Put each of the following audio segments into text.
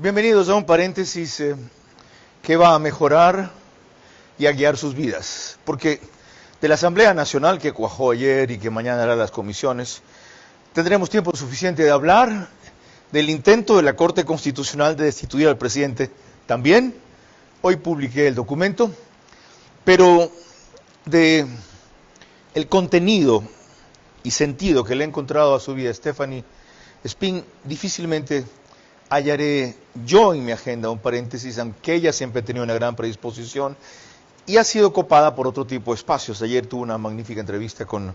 Bienvenidos a un paréntesis que va a mejorar y a guiar sus vidas. Porque de la Asamblea Nacional que cuajó ayer y que mañana hará las comisiones, tendremos tiempo suficiente de hablar del intento de la Corte Constitucional de destituir al presidente también. Hoy publiqué el documento, pero de el contenido y sentido que le he encontrado a su vida Stephanie Spin, difícilmente hallaré yo en mi agenda un paréntesis, aunque ella siempre ha tenido una gran predisposición y ha sido copada por otro tipo de espacios. Ayer tuve una magnífica entrevista con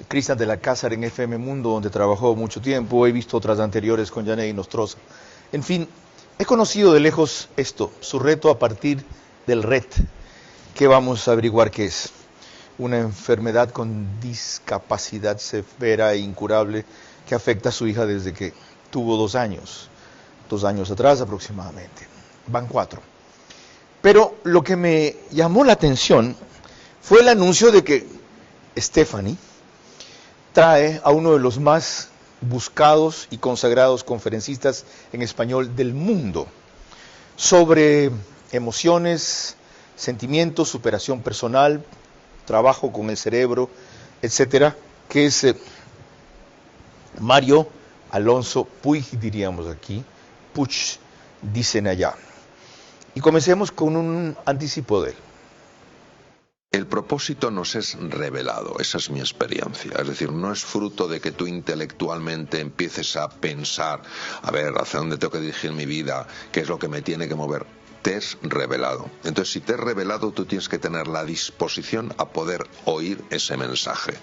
Cristian de la Cázar en FM Mundo, donde trabajó mucho tiempo. He visto otras anteriores con Yaney Nostroza. En fin, he conocido de lejos esto, su reto a partir del RET, que vamos a averiguar qué es. Una enfermedad con discapacidad severa e incurable que afecta a su hija desde que tuvo 2 años. 2 años atrás aproximadamente. Van 4. Pero lo que me llamó la atención fue el anuncio de que Stephanie trae a uno de los más buscados y consagrados conferencistas en español del mundo sobre emociones, sentimientos, superación personal, trabajo con el cerebro, etcétera, que es Mario Alonso Puig, diríamos aquí, Puig, dicen allá. Y comencemos con un anticipo de él. El propósito nos es revelado, esa es mi experiencia. Es decir, no es fruto de que tú intelectualmente empieces a pensar, a ver, hacia dónde tengo que dirigir mi vida, qué es lo que me tiene que mover. Te es revelado. Entonces, si te es revelado, tú tienes que tener la disposición a poder oír ese mensaje,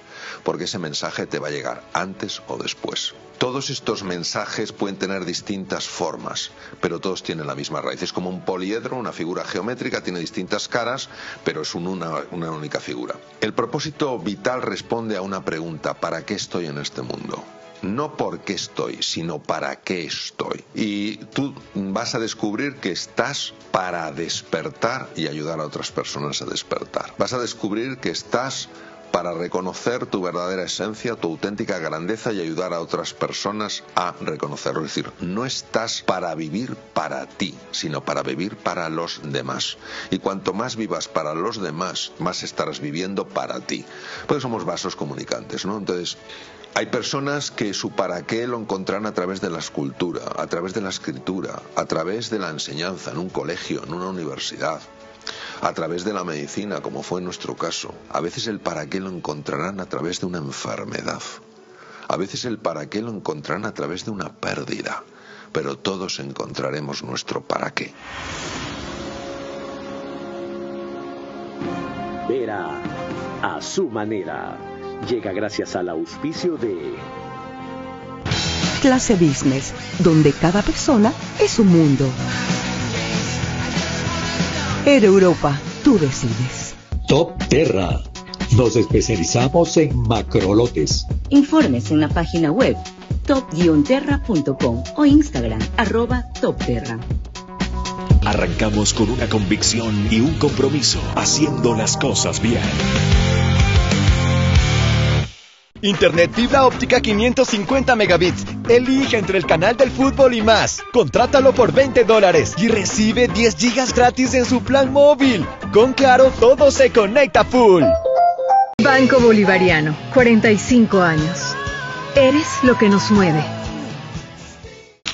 porque ese mensaje te va a llegar antes o después. Todos estos mensajes pueden tener distintas formas, pero todos tienen la misma raíz. Es como un poliedro, una figura geométrica, tiene distintas caras, pero es una única figura. El propósito vital responde a una pregunta: ¿para qué estoy en este mundo? No por qué estoy, sino para qué estoy. Y tú vas a descubrir que estás para despertar y ayudar a otras personas a despertar. Vas a descubrir que estás para reconocer tu verdadera esencia, tu auténtica grandeza y ayudar a otras personas a reconocerlo. Es decir, no estás para vivir para ti, sino para vivir para los demás. Y cuanto más vivas para los demás, más estarás viviendo para ti. Porque somos vasos comunicantes, ¿no? Entonces, hay personas que su para qué lo encontrarán a través de la escultura, a través de la escritura, a través de la enseñanza en un colegio, en una universidad, a través de la medicina, como fue en nuestro caso. A veces el para qué lo encontrarán a través de una enfermedad. A veces el para qué lo encontrarán a través de una pérdida. Pero todos encontraremos nuestro para qué. Vera a su manera. Llega gracias al auspicio de Clase Business, donde cada persona es un mundo. Air Europa, tú decides. Top Terra. Nos especializamos en macrolotes. Informes en la página web top-terra.com o Instagram @topterra. Arrancamos con una convicción y un compromiso, haciendo las cosas bien. Internet fibra óptica 550 megabits. Elige entre el canal del fútbol y más. Contrátalo por $20 y recibe 10 gigas gratis en su plan móvil. Con Claro, todo se conecta full. Banco Bolivariano, 45 años. Eres lo que nos mueve.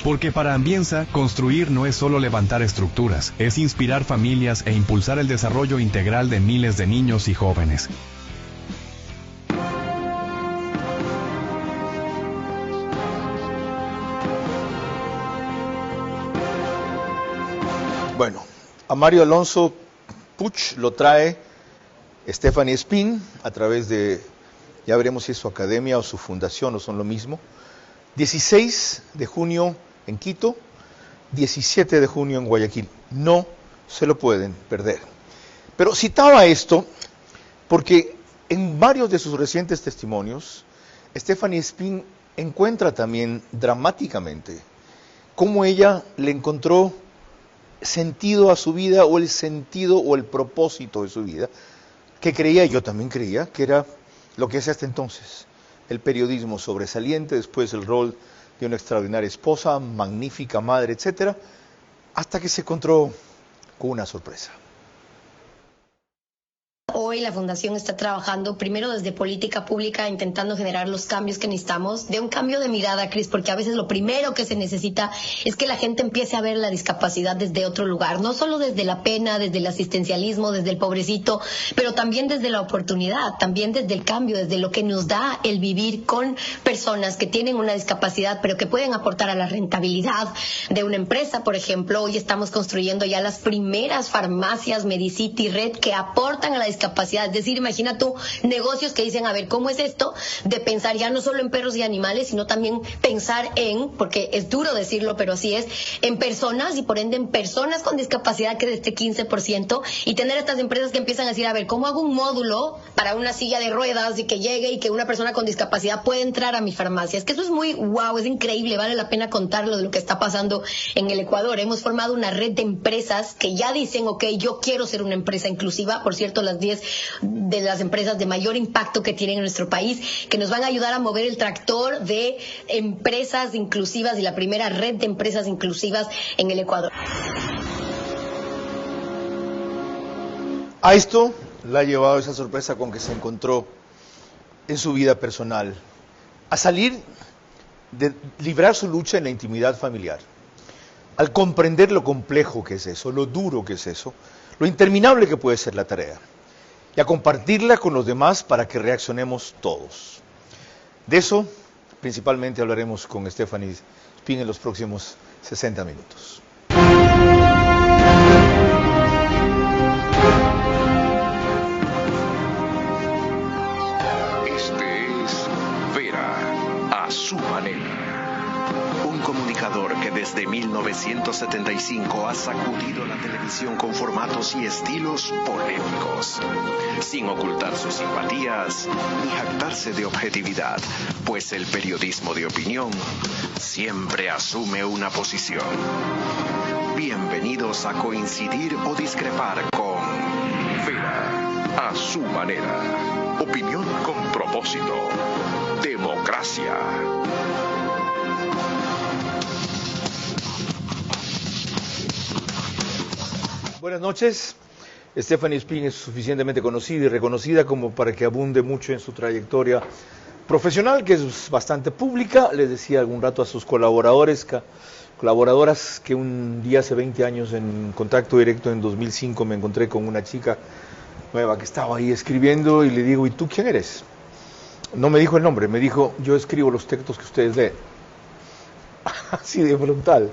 Porque para Ambienza, construir no es solo levantar estructuras, es inspirar familias e impulsar el desarrollo integral de miles de niños y jóvenes. Bueno, a Mario Alonso Puig lo trae Stephanie Spin a través de, ya veremos si es su academia o su fundación o son lo mismo. 16 de junio en Quito, 17 de junio en Guayaquil. No se lo pueden perder. Pero citaba esto porque en varios de sus recientes testimonios, Stephanie Spin encuentra también dramáticamente cómo ella le encontró sentido a su vida, o el sentido o el propósito de su vida, que creía, yo también creía, que era lo que es hasta entonces el periodismo sobresaliente, después el rol de una extraordinaria esposa, magnífica madre, etcétera, hasta que se encontró con una sorpresa. Hoy la Fundación está trabajando primero desde política pública, intentando generar los cambios que necesitamos, de un cambio de mirada, Cris, porque a veces lo primero que se necesita es que la gente empiece a ver la discapacidad desde otro lugar, no solo desde la pena, desde el asistencialismo, desde el pobrecito, pero también desde la oportunidad, también desde el cambio, desde lo que nos da el vivir con personas que tienen una discapacidad, pero que pueden aportar a la rentabilidad de una empresa. Por ejemplo, hoy estamos construyendo ya las primeras farmacias Medicity Red que aportan a la discapacidad. Es decir, imagina tú negocios que dicen, a ver, ¿cómo es esto de pensar ya no solo en perros y animales, sino también pensar en, porque es duro decirlo, pero así es, en personas y por ende en personas con discapacidad que de este 15%, y tener estas empresas que empiezan a decir, a ver, ¿cómo hago un módulo para una silla de ruedas y que llegue y que una persona con discapacidad pueda entrar a mi farmacia? Es que eso es muy wow, es increíble, vale la pena contarlo de lo que está pasando en el Ecuador. Hemos formado una red de empresas que ya dicen, ok, yo quiero ser una empresa inclusiva. Por cierto, las 10 de las empresas de mayor impacto que tienen en nuestro país, que nos van a ayudar a mover el tractor de empresas inclusivas y la primera red de empresas inclusivas en el Ecuador. A esto la ha llevado esa sorpresa con que se encontró en su vida personal, a salir de librar su lucha en la intimidad familiar, al comprender lo complejo que es eso, lo duro que es eso, lo interminable que puede ser la tarea, y a compartirla con los demás para que reaccionemos todos. De eso, principalmente, hablaremos con Stephanie Spin en los próximos 60 minutos. Este es Vera, a su manera. Un comunicador que desde 1975 ha sacudido la televisión con formatos y estilos polémicos, sin ocultar sus simpatías ni jactarse de objetividad, pues el periodismo de opinión siempre asume una posición. Bienvenidos a coincidir o discrepar con Vera, a su manera. Opinión con propósito. Democracia. Buenas noches. Stephanie Spin es suficientemente conocida y reconocida como para que abunde mucho en su trayectoria profesional, que es bastante pública. Les decía algún rato a sus colaboradoras que un día hace 20 años en contacto directo en 2005 me encontré con una chica nueva que estaba ahí escribiendo y le digo, ¿y tú quién eres? No me dijo el nombre, me dijo, yo escribo los textos que ustedes leen. Así de frontal.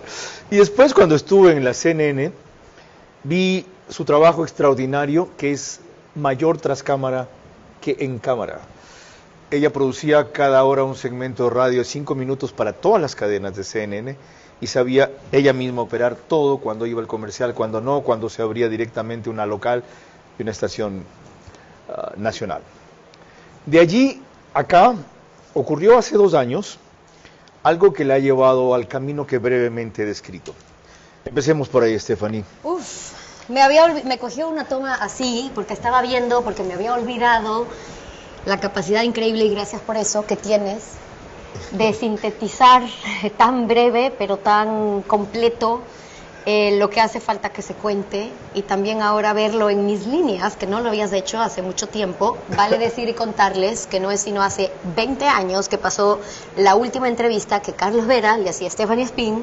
Y después, cuando estuve en la CNN, vi su trabajo extraordinario, que es mayor tras cámara que en cámara. Ella producía cada hora un segmento de radio de 5 minutos para todas las cadenas de CNN y sabía ella misma operar todo, cuando iba el comercial, cuando no, cuando se abría directamente una local y una estación nacional. De allí acá ocurrió hace 2 años algo que la ha llevado al camino que brevemente he descrito. Empecemos por ahí, Stephanie. Me cogió una toma así, porque estaba viendo, porque me había olvidado la capacidad increíble, y gracias por eso, que tienes de sintetizar tan breve, pero tan completo, lo que hace falta que se cuente, y también ahora verlo en mis líneas, que no lo habías hecho hace mucho tiempo. Vale decir y contarles que no es sino hace 20 años que pasó la última entrevista que Carlos Vera le hacía a Stephanie Spin,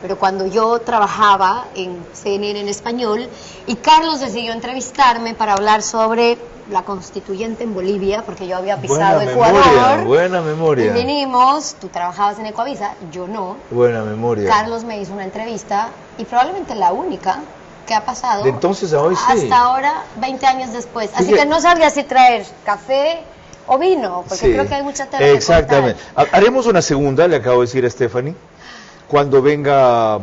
pero cuando yo trabajaba en CNN en español, y Carlos decidió entrevistarme para hablar sobre la constituyente en Bolivia, porque yo había pisado Ecuador. Buena memoria. Y vinimos, tú trabajabas en Ecoavisa, yo no. Buena memoria. Carlos me hizo una entrevista, y probablemente la única que ha pasado. De entonces a hoy sí. Hasta ahora, 20 años después. Así que no sabría si traer café o vino, porque creo que hay mucha tela. Exactamente. Haremos una segunda, le acabo de decir a Stephanie, cuando venga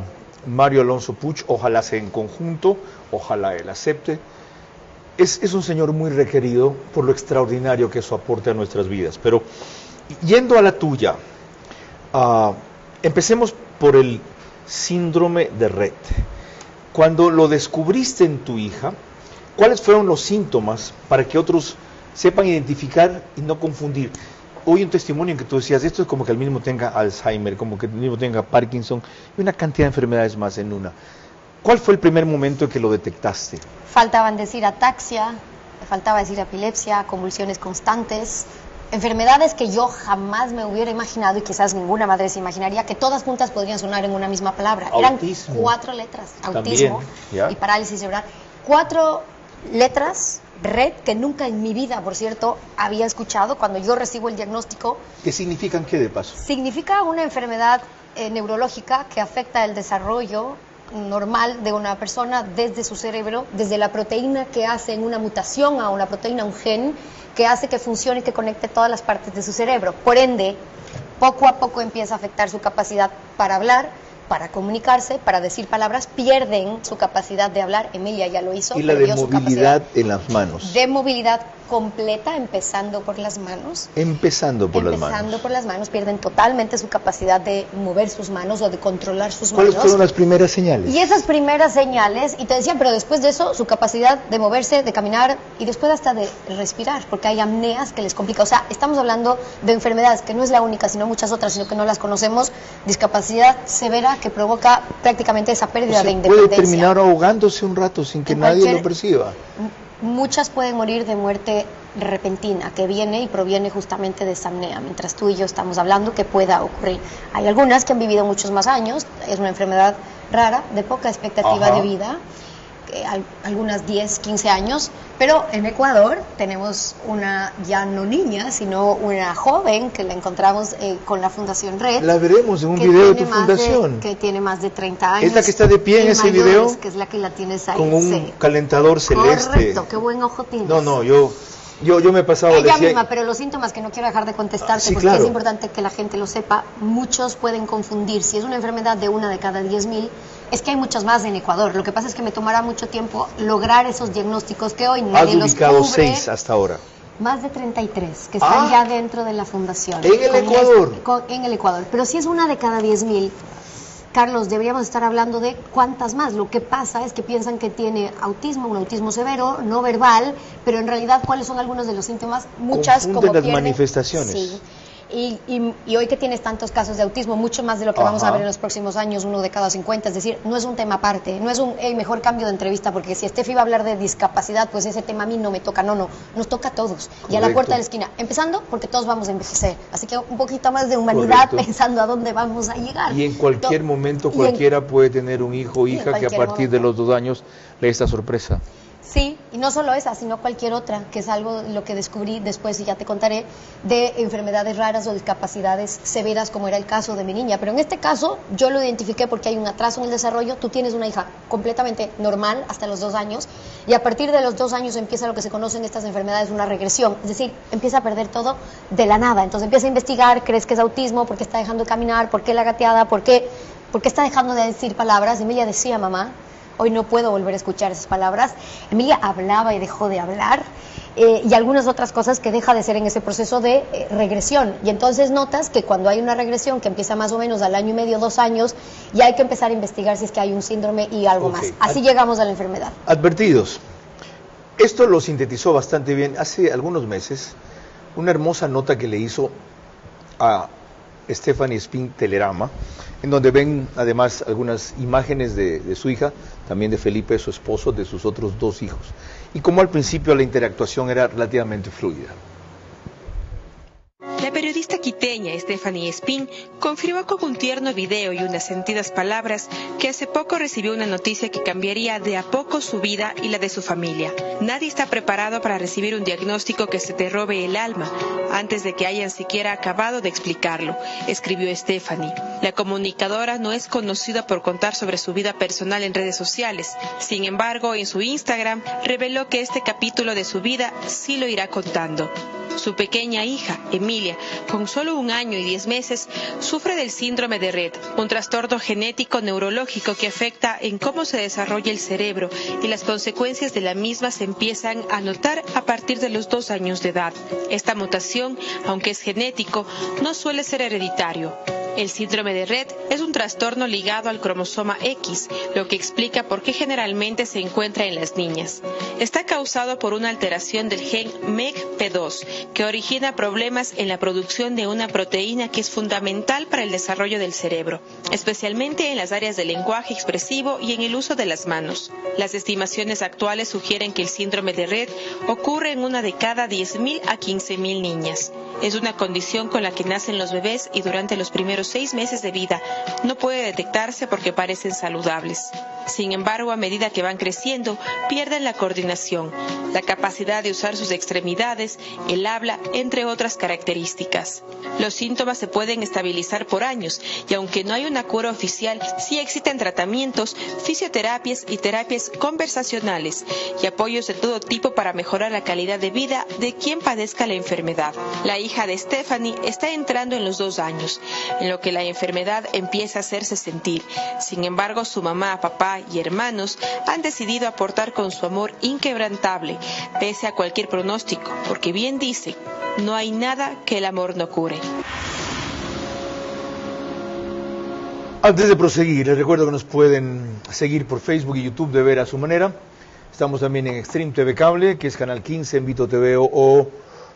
Mario Alonso Puig, ojalá sea en conjunto, ojalá él acepte. Es un señor muy requerido por lo extraordinario que eso aporta a nuestras vidas. Pero yendo a la tuya, empecemos por el síndrome de Rett. Cuando lo descubriste en tu hija, ¿cuáles fueron los síntomas para que otros sepan identificar y no confundir? Hoy un testimonio en que tú decías, esto es como que el mismo tenga Alzheimer, como que el mismo tenga Parkinson y una cantidad de enfermedades más en una. ¿Cuál fue el primer momento en que lo detectaste? Faltaban decir ataxia, faltaba decir epilepsia, convulsiones constantes, enfermedades que yo jamás me hubiera imaginado y quizás ninguna madre se imaginaría que todas juntas podrían sonar en una misma palabra. Autismo. Eran 4 letras, También, autismo ¿ya? y parálisis cerebral. 4 letras, red, que nunca en mi vida, por cierto, había escuchado cuando yo recibo el diagnóstico. ¿Qué significan qué de paso? Significa una enfermedad neurológica que afecta el desarrollo normal de una persona desde su cerebro, desde la proteína que hace en una mutación a una proteína, un gen, que hace que funcione y que conecte todas las partes de su cerebro. Por ende, poco a poco empieza a afectar su capacidad para hablar, para comunicarse, para decir palabras, pierden su capacidad de hablar. Emilia ya lo hizo. Y la de movilidad en las manos. De movilidad completa, empezando por las manos. Empezando por las manos, pierden totalmente su capacidad de mover sus manos o de controlar sus ¿Cuáles manos. fueron las primeras señales? Y esas primeras señales, y te decían, pero después de eso, su capacidad de moverse, de caminar y después hasta de respirar, porque hay apneas que les complica. O sea, estamos hablando de enfermedades que no es la única, sino muchas otras, sino que no las conocemos. Discapacidad severa que provoca prácticamente esa pérdida de independencia. Puede terminar ahogándose un rato sin que nadie lo perciba. Muchas pueden morir de muerte repentina, que viene y proviene justamente de esa apnea, mientras tú y yo estamos hablando que pueda ocurrir. Hay algunas que han vivido muchos más años, es una enfermedad rara, de poca expectativa de vida, algunas 10, 15 años, pero en Ecuador tenemos una ya no niña, sino una joven que la encontramos con la Fundación Red. La veremos en un video de tu fundación. Que tiene más de 30 años. ¿Es la que está de pie en ese video? Que es la que la tienes ahí. Con un calentador celeste. Correcto, qué buen ojo tienes. No, yo me he pasado... Ella misma, pero los síntomas que no quiero dejar de contestarte, sí, porque claro. es importante que la gente lo sepa, muchos pueden confundir. Si es una enfermedad de 1 de cada 10.000, es que hay muchas más en Ecuador. Lo que pasa es que me tomará mucho tiempo lograr esos diagnósticos que hoy nadie los cubre. Has ubicado 6 hasta ahora. Más de 33 que están ya dentro de la fundación. ¿En el Ecuador? En el Ecuador. Pero si es 1 de cada 10.000, Carlos, deberíamos estar hablando de cuántas más. Lo que pasa es que piensan que tiene autismo, un autismo severo, no verbal, pero en realidad, ¿cuáles son algunos de los síntomas? Muchas, confunden como las manifestaciones. Sí. Y hoy que tienes tantos casos de autismo, mucho más de lo que vamos a ver en los próximos años, 1 de cada 50, es decir, no es un tema aparte, no es un mejor cambio de entrevista, porque si Steffi va a hablar de discapacidad, pues ese tema a mí no me toca, no, nos toca a todos. Correcto. Y a la puerta de la esquina, empezando porque todos vamos a envejecer, así que un poquito más de humanidad. Correcto. Pensando a dónde vamos a llegar. Y en cualquier momento cualquiera puede tener un hijo o hija que a partir de los 2 años le dé esta sorpresa. Sí, y no solo esa, sino cualquier otra, que es algo lo que descubrí después y ya te contaré, de enfermedades raras o discapacidades severas, como era el caso de mi niña. Pero en este caso yo lo identifiqué porque hay un atraso en el desarrollo. Tú tienes una hija completamente normal hasta los 2 años y a partir de los 2 años empieza lo que se conoce en estas enfermedades, una regresión. Es decir, empieza a perder todo de la nada. Entonces empieza a investigar, crees que es autismo, por qué está dejando de caminar, por qué la gateada, por qué está dejando de decir palabras. Emilia decía, mamá, hoy no puedo volver a escuchar esas palabras. Emilia hablaba y dejó de hablar, y algunas otras cosas que deja de ser en ese proceso de regresión. Y entonces notas que cuando hay una regresión que empieza más o menos al 1 año y medio, 2 años, ya hay que empezar a investigar si es que hay un síndrome y algo más. Así llegamos a la enfermedad. Advertidos. Esto lo sintetizó bastante bien hace algunos meses, una hermosa nota que le hizo a Stephanie Spin Telerama, en donde ven además algunas imágenes de su hija, también de Felipe, su esposo, de sus otros 2 hijos. Y como al principio la interactuación era relativamente fluida. La periodista quiteña Stephanie Spin confirmó con un tierno video y unas sentidas palabras que hace poco recibió una noticia que cambiaría de a poco su vida y la de su familia. Nadie está preparado para recibir un diagnóstico que se te robe el alma antes de que hayan siquiera acabado de explicarlo, escribió Stephanie. La comunicadora no es conocida por contar sobre su vida personal en redes sociales. Sin embargo, en su Instagram reveló que este capítulo de su vida sí lo irá contando. Su pequeña hija, Emilia, con solo 1 año y 10 meses, sufre del síndrome de Rett, un trastorno genético neurológico que afecta en cómo se desarrolla el cerebro, y las consecuencias de la misma se empiezan a notar a partir de los 2 años de edad. Esta mutación, aunque es genético, no suele ser hereditario. El síndrome de Rett es un trastorno ligado al cromosoma X, lo que explica por qué generalmente se encuentra en las niñas. Está causado por una alteración del gen MECP2, que origina problemas en la producción de una proteína que es fundamental para el desarrollo del cerebro, especialmente en las áreas del lenguaje expresivo y en el uso de las manos. Las estimaciones actuales sugieren que el síndrome de Rett ocurre en una de cada 10.000 a 15.000 niñas. Es una condición con la que nacen los bebés y durante los primeros 6 meses de vida no puede detectarse porque parecen saludables. Sin embargo, a medida que van creciendo, pierden la coordinación, la capacidad de usar sus extremidades, el habla, entre otras características. Los síntomas se pueden estabilizar por años y aunque no hay una cura oficial, sí existen tratamientos, fisioterapias y terapias conversacionales y apoyos de todo tipo para mejorar la calidad de vida de quien padezca la enfermedad. La hija de Stephanie está entrando en los 2 años, en lo que la enfermedad empieza a hacerse sentir. Sin embargo, su mamá, papá y hermanos han decidido aportar con su amor inquebrantable, pese a cualquier pronóstico, porque bien dice, no hay nada que el amor no cure. Antes de proseguir, les recuerdo que nos pueden seguir por Facebook y YouTube de Ver a su Manera. Estamos también en Extreme TV Cable, que es canal 15 en Vito TV o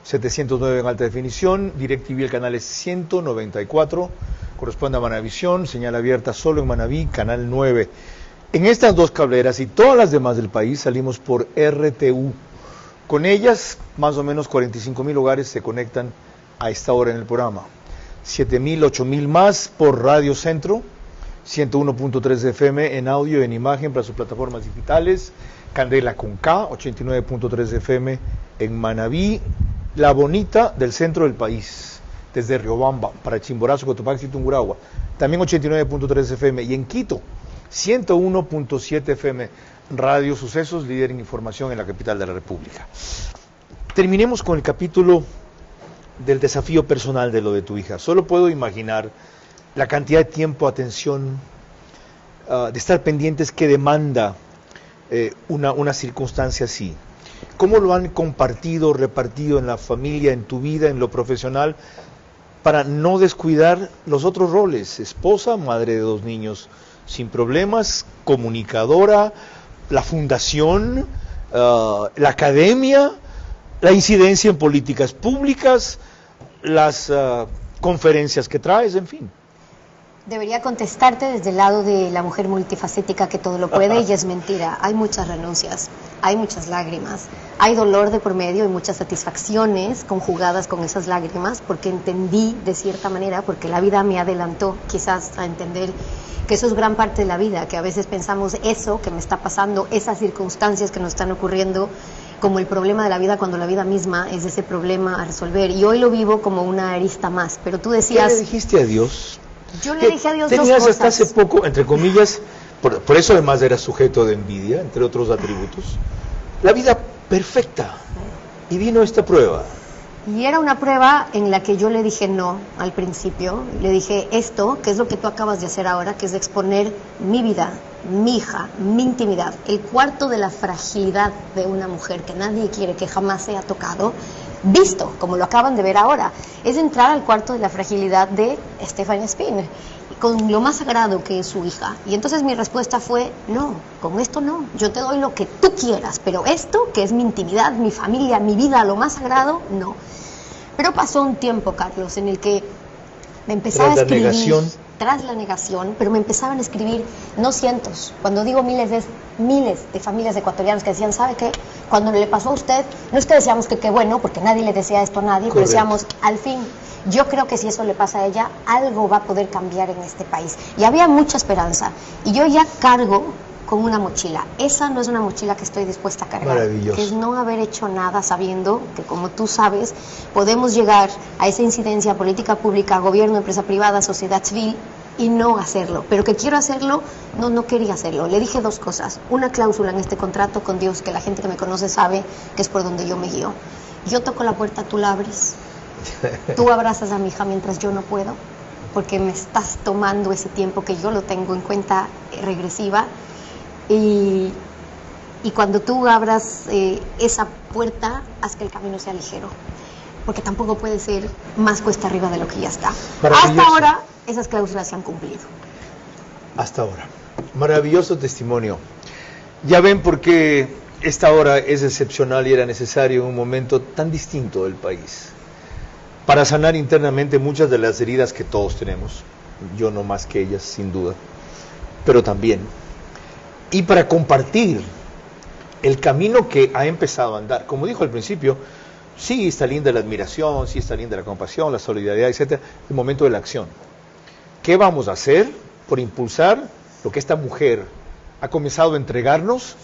709 en alta definición. DirecTV el canal es 194, corresponde a Manavisión, señal abierta solo en Manaví, canal 9. En estas 2 cableras y todas las demás del país salimos por RTU. Con ellas, más o menos 45.000 hogares se conectan a esta hora en el programa. 7.000, 8.000 más por Radio Centro, 101.3 FM en audio y en imagen para sus plataformas digitales. Candela con K, 89.3 FM en Manaví, La Bonita del centro del país, desde Riobamba para Chimborazo, Cotopaxi y Tungurahua. También 89.3 FM y en Quito, 101.7 FM, Radio Sucesos, líder en información en la capital de la República. Terminemos con el capítulo del desafío personal de lo de tu hija. Solo puedo imaginar la cantidad de tiempo, atención, de estar pendientes que demanda una circunstancia así. ¿Cómo lo han compartido, repartido en la familia, en tu vida, en lo profesional, para no descuidar los otros roles? Esposa, madre de 2 niños sin problemas, comunicadora, la fundación, la academia, la incidencia en políticas públicas, las conferencias que traes, en fin. Debería contestarte desde el lado de la mujer multifacética que todo lo puede y es mentira. Hay muchas renuncias, hay muchas lágrimas, hay dolor de por medio y muchas satisfacciones conjugadas con esas lágrimas, porque entendí de cierta manera, porque la vida me adelantó quizás a entender que eso es gran parte de la vida, que a veces pensamos eso que me está pasando, esas circunstancias que nos están ocurriendo, como el problema de la vida, cuando la vida misma es ese problema a resolver. Y hoy lo vivo como una arista más. Pero tú decías... ¿Qué le dijiste a Dios? Yo le dije a Dios 2 cosas. Tenías hasta hace poco, entre comillas, por eso además eras sujeto de envidia, entre otros atributos, la vida perfecta. Y vino esta prueba. Y era una prueba en la que yo le dije no al principio. Le dije esto, que es lo que tú acabas de hacer ahora, que es de exponer mi vida, mi hija, mi intimidad, el cuarto de la fragilidad de una mujer que nadie quiere que jamás sea tocado, visto, como lo acaban de ver ahora, es entrar al cuarto de la fragilidad de Stephanie Spin, con lo más sagrado que es su hija. Y entonces mi respuesta fue, no, con esto no, yo te doy lo que tú quieras, pero esto, que es mi intimidad, mi familia, mi vida, lo más sagrado, no. Pero pasó un tiempo, Carlos, en el que me empezaba a escribir, tras la negación, pero me empezaban a escribir, no cientos, cuando digo miles, es miles de familias ecuatorianas que decían, ¿sabe qué? Cuando le pasó a usted, no es que decíamos que qué bueno, porque nadie le desea esto a nadie, pero decíamos, al fin, yo creo que si eso le pasa a ella, algo va a poder cambiar en este país. Y había mucha esperanza, y yo ya cargo con una mochila. Esa no es una mochila que estoy dispuesta a cargar. Maravilloso. Que es no haber hecho nada sabiendo que, como tú sabes, podemos llegar a esa incidencia política pública, gobierno, empresa privada, sociedad civil, y no hacerlo. Pero que quiero hacerlo, no quería hacerlo. Le dije 2 cosas. Una cláusula en este contrato con Dios, que la gente que me conoce sabe que es por donde yo me guío. Yo toco la puerta, tú la abres. Tú abrazas a mi hija mientras yo no puedo, porque me estás tomando ese tiempo que yo lo tengo en cuenta regresiva. Y cuando tú abras esa puerta, haz que el camino sea ligero, porque tampoco puede ser más cuesta arriba de lo que ya está. Hasta ahora, esas cláusulas se han cumplido. Hasta ahora. Maravilloso testimonio. Ya ven por qué esta hora es excepcional y era necesario en un momento tan distinto del país, para sanar internamente muchas de las heridas que todos tenemos, yo no más que ellas, sin duda, pero también, y para compartir el camino que ha empezado a andar. Como dijo al principio, sí está linda la admiración, sí está linda la compasión, la solidaridad, etc. El momento de la acción. ¿Qué vamos a hacer por impulsar lo que esta mujer ha comenzado a entregarnos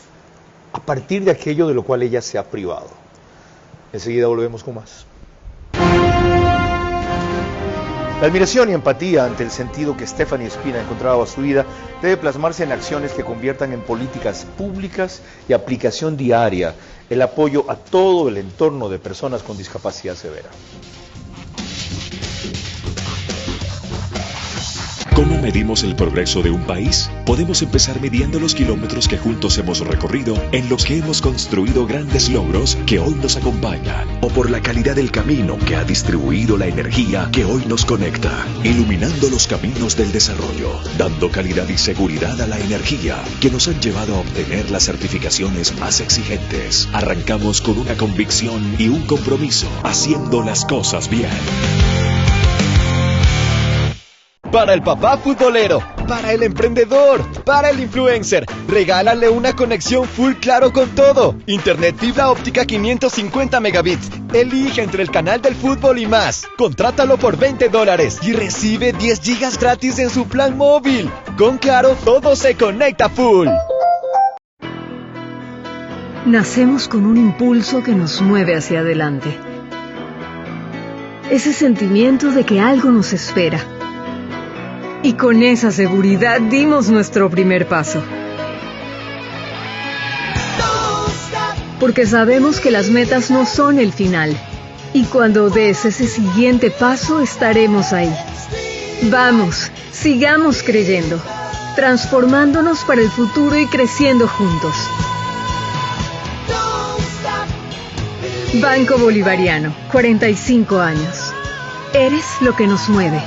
a partir de aquello de lo cual ella se ha privado? Enseguida volvemos con más. La admiración y empatía ante el sentido que Stephanie Spin ha encontrado a su vida debe plasmarse en acciones que conviertan en políticas públicas y aplicación diaria el apoyo a todo el entorno de personas con discapacidad severa. ¿Cómo medimos el progreso de un país? Podemos empezar midiendo los kilómetros que juntos hemos recorrido, en los que hemos construido grandes logros que hoy nos acompañan, o por la calidad del camino que ha distribuido la energía que hoy nos conecta, iluminando los caminos del desarrollo, dando calidad y seguridad a la energía que nos han llevado a obtener las certificaciones más exigentes. Arrancamos con una convicción y un compromiso, haciendo las cosas bien. Para el papá futbolero, para el emprendedor, para el influencer, regálale una conexión full claro con todo. Internet fibra óptica 550 megabits. Elige entre el canal del fútbol y más. Contrátalo por $20 y recibe 10 gigas gratis en su plan móvil. Con Claro, todo se conecta full. Nacemos con un impulso que nos mueve hacia adelante. Ese sentimiento de que algo nos espera. Y con esa seguridad dimos nuestro primer paso. Porque sabemos que las metas no son el final. Y cuando des ese siguiente paso, estaremos ahí. Vamos, sigamos creyendo, transformándonos para el futuro y creciendo juntos. Banco Bolivariano, 45 años. Eres lo que nos mueve.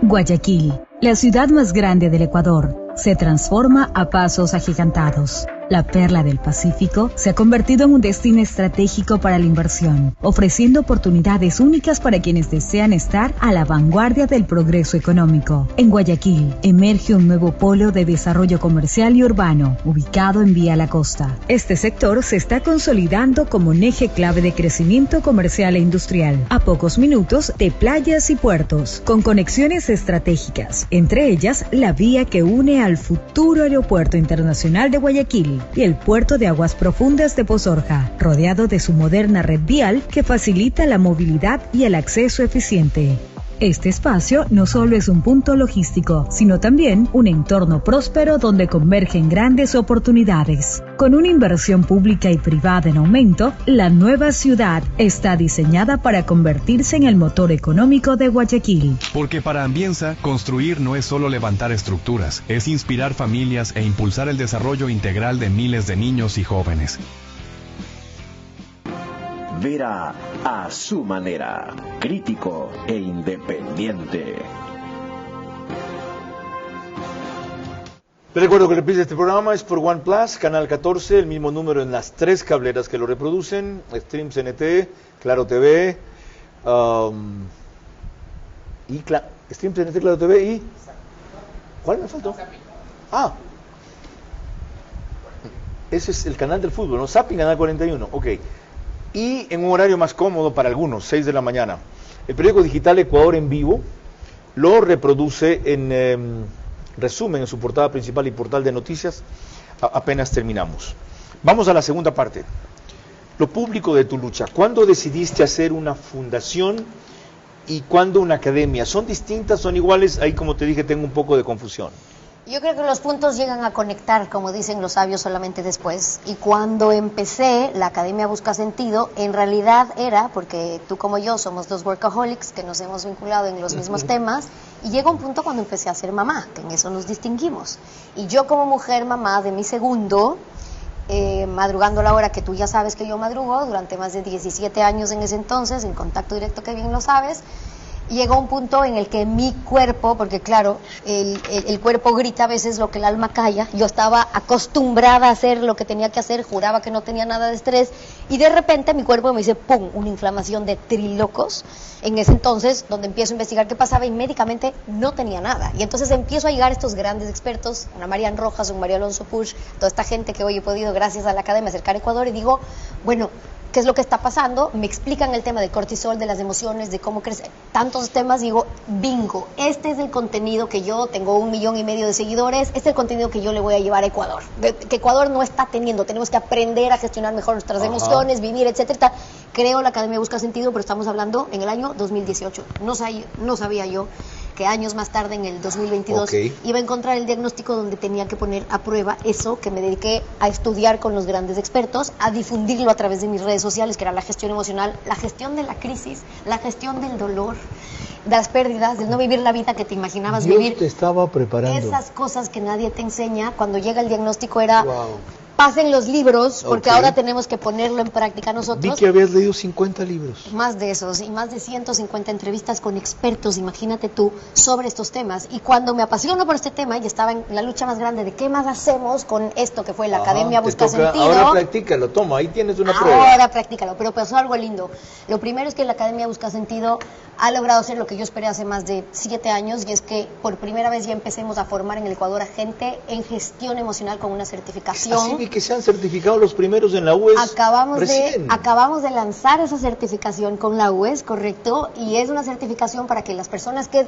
Guayaquil, la ciudad más grande del Ecuador, se transforma a pasos agigantados. La perla del Pacífico se ha convertido en un destino estratégico para la inversión, ofreciendo oportunidades únicas para quienes desean estar a la vanguardia del progreso económico. En Guayaquil, emerge un nuevo polo de desarrollo comercial y urbano, ubicado en Vía La Costa. Este sector se está consolidando como un eje clave de crecimiento comercial e industrial, a pocos minutos de playas y puertos, con conexiones estratégicas, entre ellas la vía que une al futuro Aeropuerto Internacional de Guayaquil y el puerto de aguas profundas de Pozorja, rodeado de su moderna red vial que facilita la movilidad y el acceso eficiente. Este espacio no solo es un punto logístico, sino también un entorno próspero donde convergen grandes oportunidades. Con una inversión pública y privada en aumento, la nueva ciudad está diseñada para convertirse en el motor económico de Guayaquil. Porque para Ambienza, construir no es solo levantar estructuras, es inspirar familias e impulsar el desarrollo integral de miles de niños y jóvenes. Vera a su manera, crítico e independiente. Les recuerdo que el reprise de este programa es por OnePlus, canal 14, el mismo número en las 3 cableras que lo reproducen, Streams NT, Claro TV, Streams NT, Claro TV y... ¿Cuál me faltó? Ese es el canal del fútbol, ¿no? Zapping, canal 41, ok. Y en un horario más cómodo para algunos, 6 de la mañana. El periódico digital Ecuador en Vivo lo reproduce en resumen en su portada principal y portal de noticias apenas terminamos. Vamos a la segunda parte. Lo público de tu lucha. ¿Cuándo decidiste hacer una fundación y cuándo una academia? ¿Son distintas, son iguales? Ahí, como te dije, tengo un poco de confusión. Yo creo que los puntos llegan a conectar, como dicen los sabios, solamente después. Y cuando empecé, la Academia Busca Sentido, en realidad era, porque tú como yo somos dos workaholics que nos hemos vinculado en los mismos temas, y llega un punto cuando empecé a ser mamá, que en eso nos distinguimos. Y yo como mujer mamá de mi segundo, madrugando a la hora que tú ya sabes que yo madrugo, durante más de 17 años en ese entonces, en contacto directo, que bien lo sabes, llegó un punto en el que mi cuerpo, porque claro, el cuerpo grita a veces lo que el alma calla, yo estaba acostumbrada a hacer lo que tenía que hacer, juraba que no tenía nada de estrés, y de repente mi cuerpo me dice, ¡pum!, una inflamación de trilocos. En ese entonces, donde empiezo a investigar qué pasaba, y médicamente no tenía nada. Y entonces empiezo a llegar estos grandes expertos, una Marian Rojas, un Mario Alonso Puig, toda esta gente que hoy he podido, gracias a la academia, acercar a Ecuador, y digo, bueno, ¿qué es lo que está pasando? Me explican el tema del cortisol, de las emociones, de cómo crece, tantos temas. Digo, bingo, este es el contenido que yo tengo 1,5 millones de seguidores, este es el contenido que yo le voy a llevar a Ecuador, que Ecuador no está teniendo. Tenemos que aprender a gestionar mejor nuestras emociones, vivir, etcétera. Creo la Academia Busca Sentido, pero estamos hablando en el año 2018. No sabía yo que años más tarde, en el 2022, iba a encontrar el diagnóstico donde tenía que poner a prueba eso que me dediqué a estudiar con los grandes expertos, a difundirlo a través de mis redes sociales, que era la gestión emocional, la gestión de la crisis, la gestión del dolor, de las pérdidas, del no vivir la vida que te imaginabas vivir. Te estaba preparando. Esas cosas que nadie te enseña. Cuando llega el diagnóstico era... Pasen los libros, porque ahora tenemos que ponerlo en práctica nosotros. Vi que habías leído 50 libros. Más de esos, y más de 150 entrevistas con expertos, imagínate tú, sobre estos temas. Y cuando me apasionó por este tema, y estaba en la lucha más grande de qué más hacemos con esto que fue la Academia Busca Sentido. Ahora practícalo, toma, ahí tienes una prueba. Ahora practícalo, pero pasó algo lindo. Lo primero es que la Academia Busca Sentido ha logrado hacer lo que yo esperé hace más de 7 años, y es que por primera vez ya empecemos a formar en el Ecuador a gente en gestión emocional con una certificación. Así que se han certificado los primeros en la UES. Acabamos de lanzar esa certificación con la UES, correcto, y es una certificación para que las personas que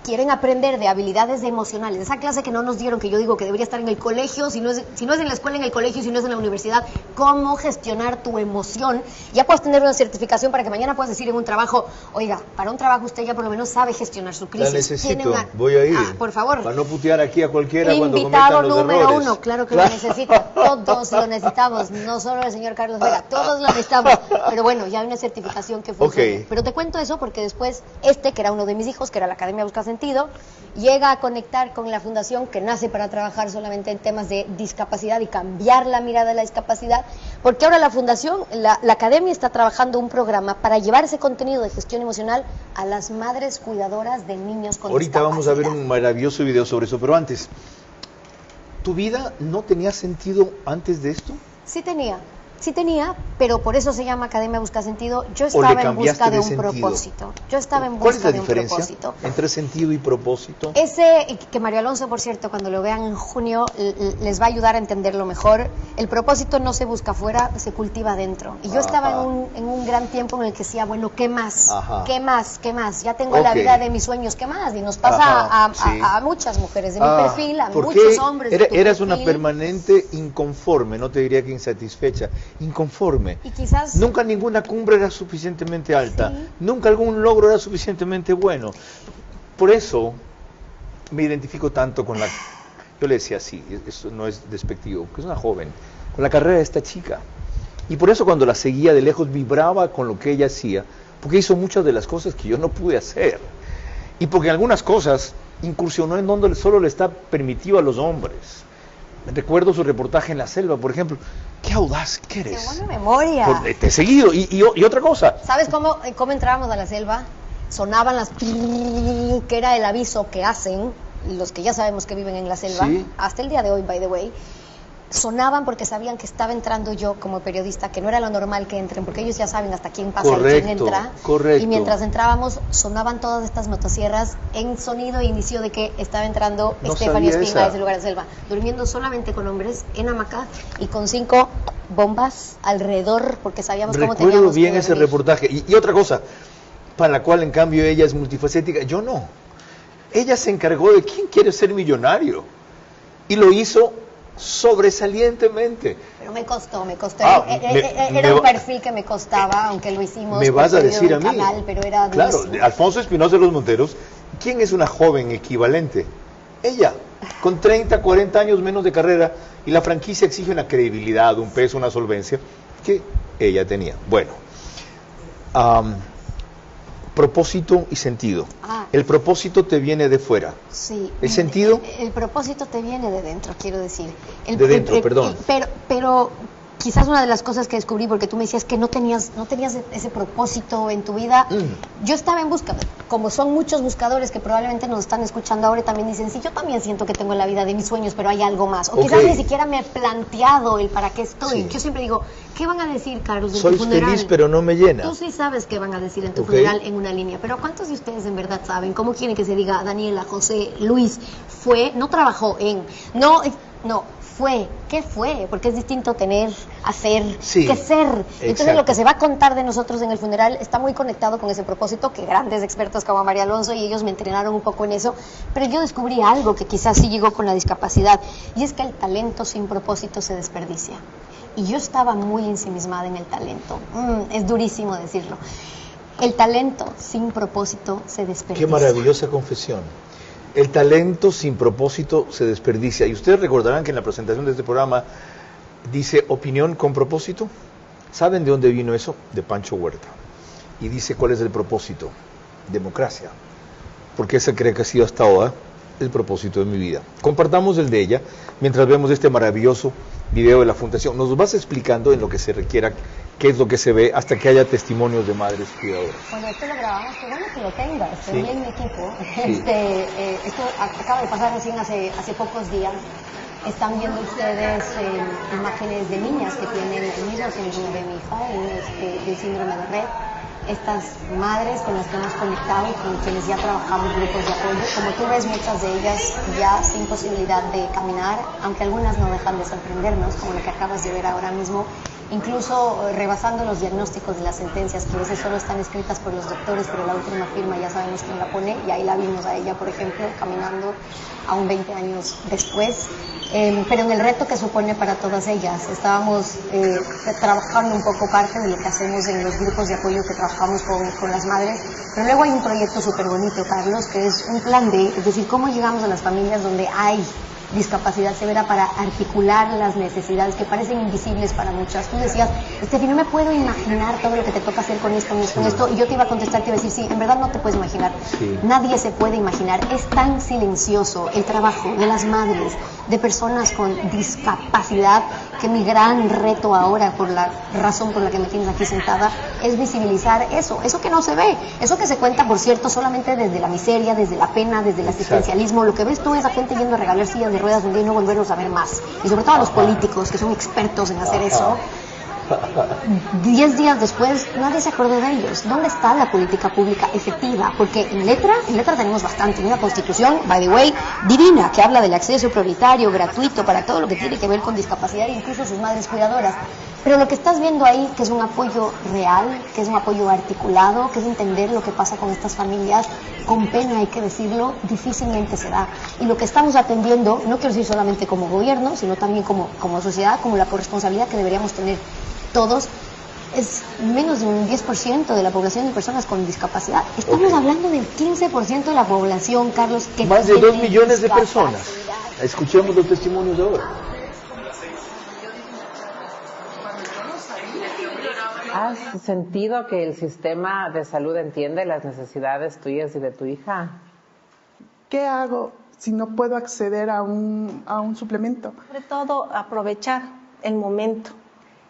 quieren aprender de habilidades emocionales, esa clase que no nos dieron, que yo digo que debería estar en el colegio, si no es en la escuela, en el colegio, si no es en la universidad, cómo gestionar tu emoción. Ya puedes tener una certificación para que mañana puedas decir en un trabajo, oiga, para un trabajo usted ya por lo menos sabe gestionar su crisis. La necesito, voy a ir. Por favor. Para no putear aquí a cualquiera cuando invitado cometan los número errores. 1, claro que lo necesita. Todos lo necesitamos, no solo el señor Carlos Vera, todos lo necesitamos. Pero bueno, ya hay una certificación que funciona. Pero te cuento eso porque después que era uno de mis hijos, que era la Academia Busca Sentido, llega a conectar con la fundación que nace para trabajar solamente en temas de discapacidad y cambiar la mirada de la discapacidad, porque ahora la fundación, la Academia está trabajando un programa para llevar ese contenido de gestión emocional a las madres cuidadoras de niños con Ahorita discapacidad. vamos a ver un maravilloso video sobre eso, pero antes, ¿tu vida no tenía sentido antes de esto? Sí tenía, pero por eso se llama Academia Busca Sentido. Yo estaba en busca de un propósito. ¿Cuál es la diferencia entre sentido y propósito? Ese, que Mario Alonso, por cierto, cuando lo vean en junio, les va a ayudar a entenderlo mejor. El propósito no se busca afuera, se cultiva adentro. Y yo estaba en un gran tiempo en el que decía, bueno, ¿qué más? ¿Qué más? ¿Qué más? Ya tengo la vida de mis sueños, ¿qué más? Y nos pasa a muchas mujeres de mi perfil, a muchos hombres de tu eras perfil. Una permanente inconforme, no te diría que insatisfecha, inconforme. Y quizás nunca ninguna cumbre era suficientemente alta, nunca algún logro era suficientemente bueno. Por eso me identifico tanto con yo le decía así, eso no es despectivo, porque es una joven, con la carrera de esta chica. Y por eso cuando la seguía de lejos vibraba con lo que ella hacía, porque hizo muchas de las cosas que yo no pude hacer. Y porque algunas cosas incursionó en donde solo le está permitido a los hombres. Recuerdo su reportaje en la selva, por ejemplo. ¡Qué audaz que eres! ¡Qué buena memoria! Te he seguido. Y otra cosa. ¿Sabes cómo entrábamos a la selva? Sonaban las... que era el aviso que hacen los que ya sabemos que viven en la selva. Sí. Hasta el día de hoy, by the way. Sonaban porque sabían que estaba entrando yo como periodista, que no era lo normal que entren, porque ellos ya saben hasta quién pasa y quién entra. Correcto. Y mientras entrábamos, sonaban todas estas motosierras en sonido e inicio de que estaba entrando Stephanie Espín a ese lugar de selva, durmiendo solamente con hombres en hamaca y con 5 bombas alrededor, porque sabíamos cómo teníamos que Recuerdo bien ese dormir. reportaje. Y otra cosa, para la cual en cambio ella es multifacética, yo no. Ella se encargó de quién quiere ser millonario. Y lo hizo sobresalientemente. Pero me costó. Era un perfil que me costaba, aunque lo hicimos. Me vas a decir a mí. Canal, pero era claro, durísimo. Alfonso Espinosa de los Monteros, ¿quién es una joven equivalente? Ella, con 30, 40 años menos de carrera, y la franquicia exige una credibilidad, un peso, una solvencia, que ella tenía. Bueno, propósito y sentido. El propósito te viene de fuera. Sí. ¿El sentido? El propósito te viene de dentro, quiero decir. De dentro, perdón. Pero quizás una de las cosas que descubrí, porque tú me decías que no tenías ese propósito en tu vida, yo estaba en busca, como son muchos buscadores que probablemente nos están escuchando ahora y también dicen, sí, yo también siento que tengo la vida de mis sueños, pero hay algo más, o quizás ni siquiera me he planteado el para qué estoy. Yo siempre digo, ¿qué van a decir, Carlos, de tu funeral? Soy feliz, pero no me llena. Tú sí sabes qué van a decir en tu funeral en una línea, pero ¿cuántos de ustedes en verdad saben cómo quieren que se diga Daniela, José, Luis, fue, no trabajó en, no, fue, ¿qué fue? Porque es distinto tener, hacer, que ser. Entonces lo que se va a contar de nosotros en el funeral está muy conectado con ese propósito, que grandes expertos como María Alonso y ellos me entrenaron un poco en eso, pero yo descubrí algo que quizás sí llegó con la discapacidad, y es que el talento sin propósito se desperdicia. Y yo estaba muy ensimismada en el talento. Es durísimo decirlo. El talento sin propósito se desperdicia. Qué maravillosa confesión. El talento sin propósito se desperdicia. Y ustedes recordarán que en la presentación de este programa dice opinión con propósito. ¿Saben de dónde vino eso? De Pancho Huerta. Y dice cuál es el propósito. Democracia. Porque ese cree que ha sido hasta ahora el propósito de mi vida. Compartamos el de ella mientras vemos este maravilloso video de la Fundación. Nos vas explicando en lo que se requiera qué es lo que se ve hasta que haya testimonios de madres cuidadoras. Bueno, esto lo grabamos, qué bueno que lo tengas, estoy en mi equipo. Esto acaba de pasar recién hace pocos días. Están viendo ustedes imágenes de niñas que tienen el mismo síndrome de mi hija, el síndrome de Rett. Estas madres con las que hemos conectado y con quienes ya trabajamos grupos de apoyo, como tú ves, muchas de ellas ya sin posibilidad de caminar, aunque algunas no dejan de sorprendernos, como lo que acabas de ver ahora mismo, incluso rebasando los diagnósticos de las sentencias, que a veces solo están escritas por los doctores, pero la última firma ya sabemos quién la pone, y ahí la vimos a ella, por ejemplo, caminando aún 20 años después. Pero en el reto que supone para todas ellas, estábamos trabajando un poco parte de lo que hacemos en los grupos de apoyo que trabajamos con las madres, pero luego hay un proyecto súper bonito, Carlos, que es un plan es decir, cómo llegamos a las familias donde hay discapacidad severa para articular las necesidades que parecen invisibles para muchas. Tú decías, Estefi, no me puedo imaginar todo lo que te toca hacer con esto, y yo te iba a contestar, te iba a decir, sí, en verdad no te puedes imaginar. Nadie se puede imaginar. Es tan silencioso el trabajo de las madres, de personas con discapacidad, que mi gran reto ahora, por la razón por la que me tienes aquí sentada, es visibilizar eso que no se ve, eso que se cuenta, por cierto, solamente desde la miseria, desde la pena, desde el asistencialismo. Lo que ves tú es a gente yendo a regalar sillas de ruedas un día y no volverlos a ver más, y sobre todo a los políticos, que son expertos en hacer eso. 10 días después nadie se acordó de ellos. ¿Dónde está la política pública efectiva? Porque en letra tenemos bastante, en una constitución, by the way, divina, que habla del acceso prioritario, gratuito, para todo lo que tiene que ver con discapacidad, incluso sus madres cuidadoras. Pero lo que estás viendo ahí, que es un apoyo real, que es un apoyo articulado, que es entender lo que pasa con estas familias, con pena hay que decirlo, difícilmente se da. Y lo que estamos atendiendo, no quiero decir solamente como gobierno, sino también como sociedad, como la corresponsabilidad que deberíamos tener todos, es menos de un 10% de la población de personas con discapacidad. Estamos hablando del 15% de la población, Carlos, que más de 2 millones de personas. Escuchemos los testimonios de ahora. ¿Has sentido que el sistema de salud entiende las necesidades tuyas y de tu hija? ¿Qué hago si no puedo acceder a un suplemento? Sobre todo aprovechar el momento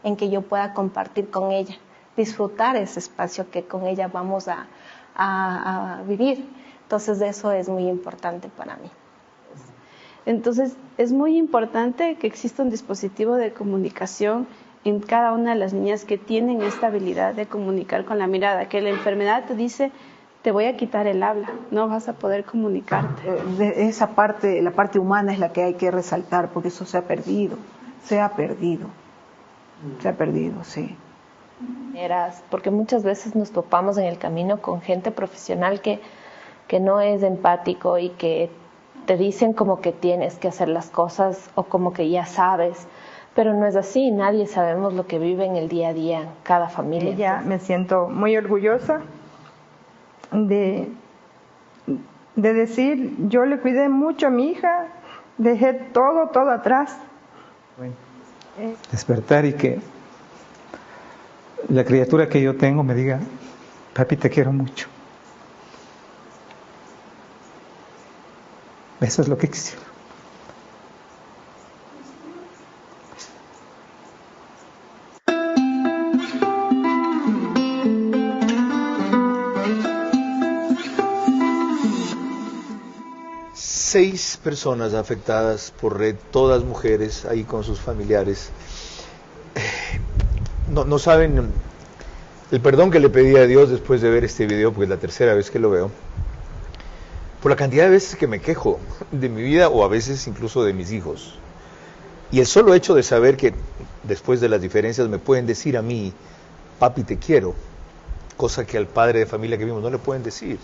en que yo pueda compartir con ella, disfrutar ese espacio que con ella vamos a vivir. Entonces eso es muy importante para mí. Entonces es muy importante que exista un dispositivo de comunicación en cada una de las niñas que tienen esta habilidad de comunicar con la mirada, que la enfermedad te dice, te voy a quitar el habla, no vas a poder comunicarte. Esa parte, la parte humana es la que hay que resaltar, porque eso se ha perdido, sí. Porque muchas veces nos topamos en el camino con gente profesional que no es empático y que te dicen como que tienes que hacer las cosas o como que ya sabes, pero no es así, nadie sabemos lo que vive en el día a día en cada familia. Ella, me siento muy orgullosa de decir, yo le cuidé mucho a mi hija, dejé todo atrás. Bueno, despertar y que la criatura que yo tengo me diga, papi, te quiero mucho. Eso es lo que quisiera. 6 personas afectadas por red, todas mujeres, ahí con sus familiares. No saben el perdón que le pedí a Dios después de ver este video, porque es la tercera vez que lo veo, por la cantidad de veces que me quejo de mi vida o a veces incluso de mis hijos. Y el solo hecho de saber que después de las diferencias me pueden decir a mí, papi te quiero, cosa que al padre de familia que vimos no le pueden decir,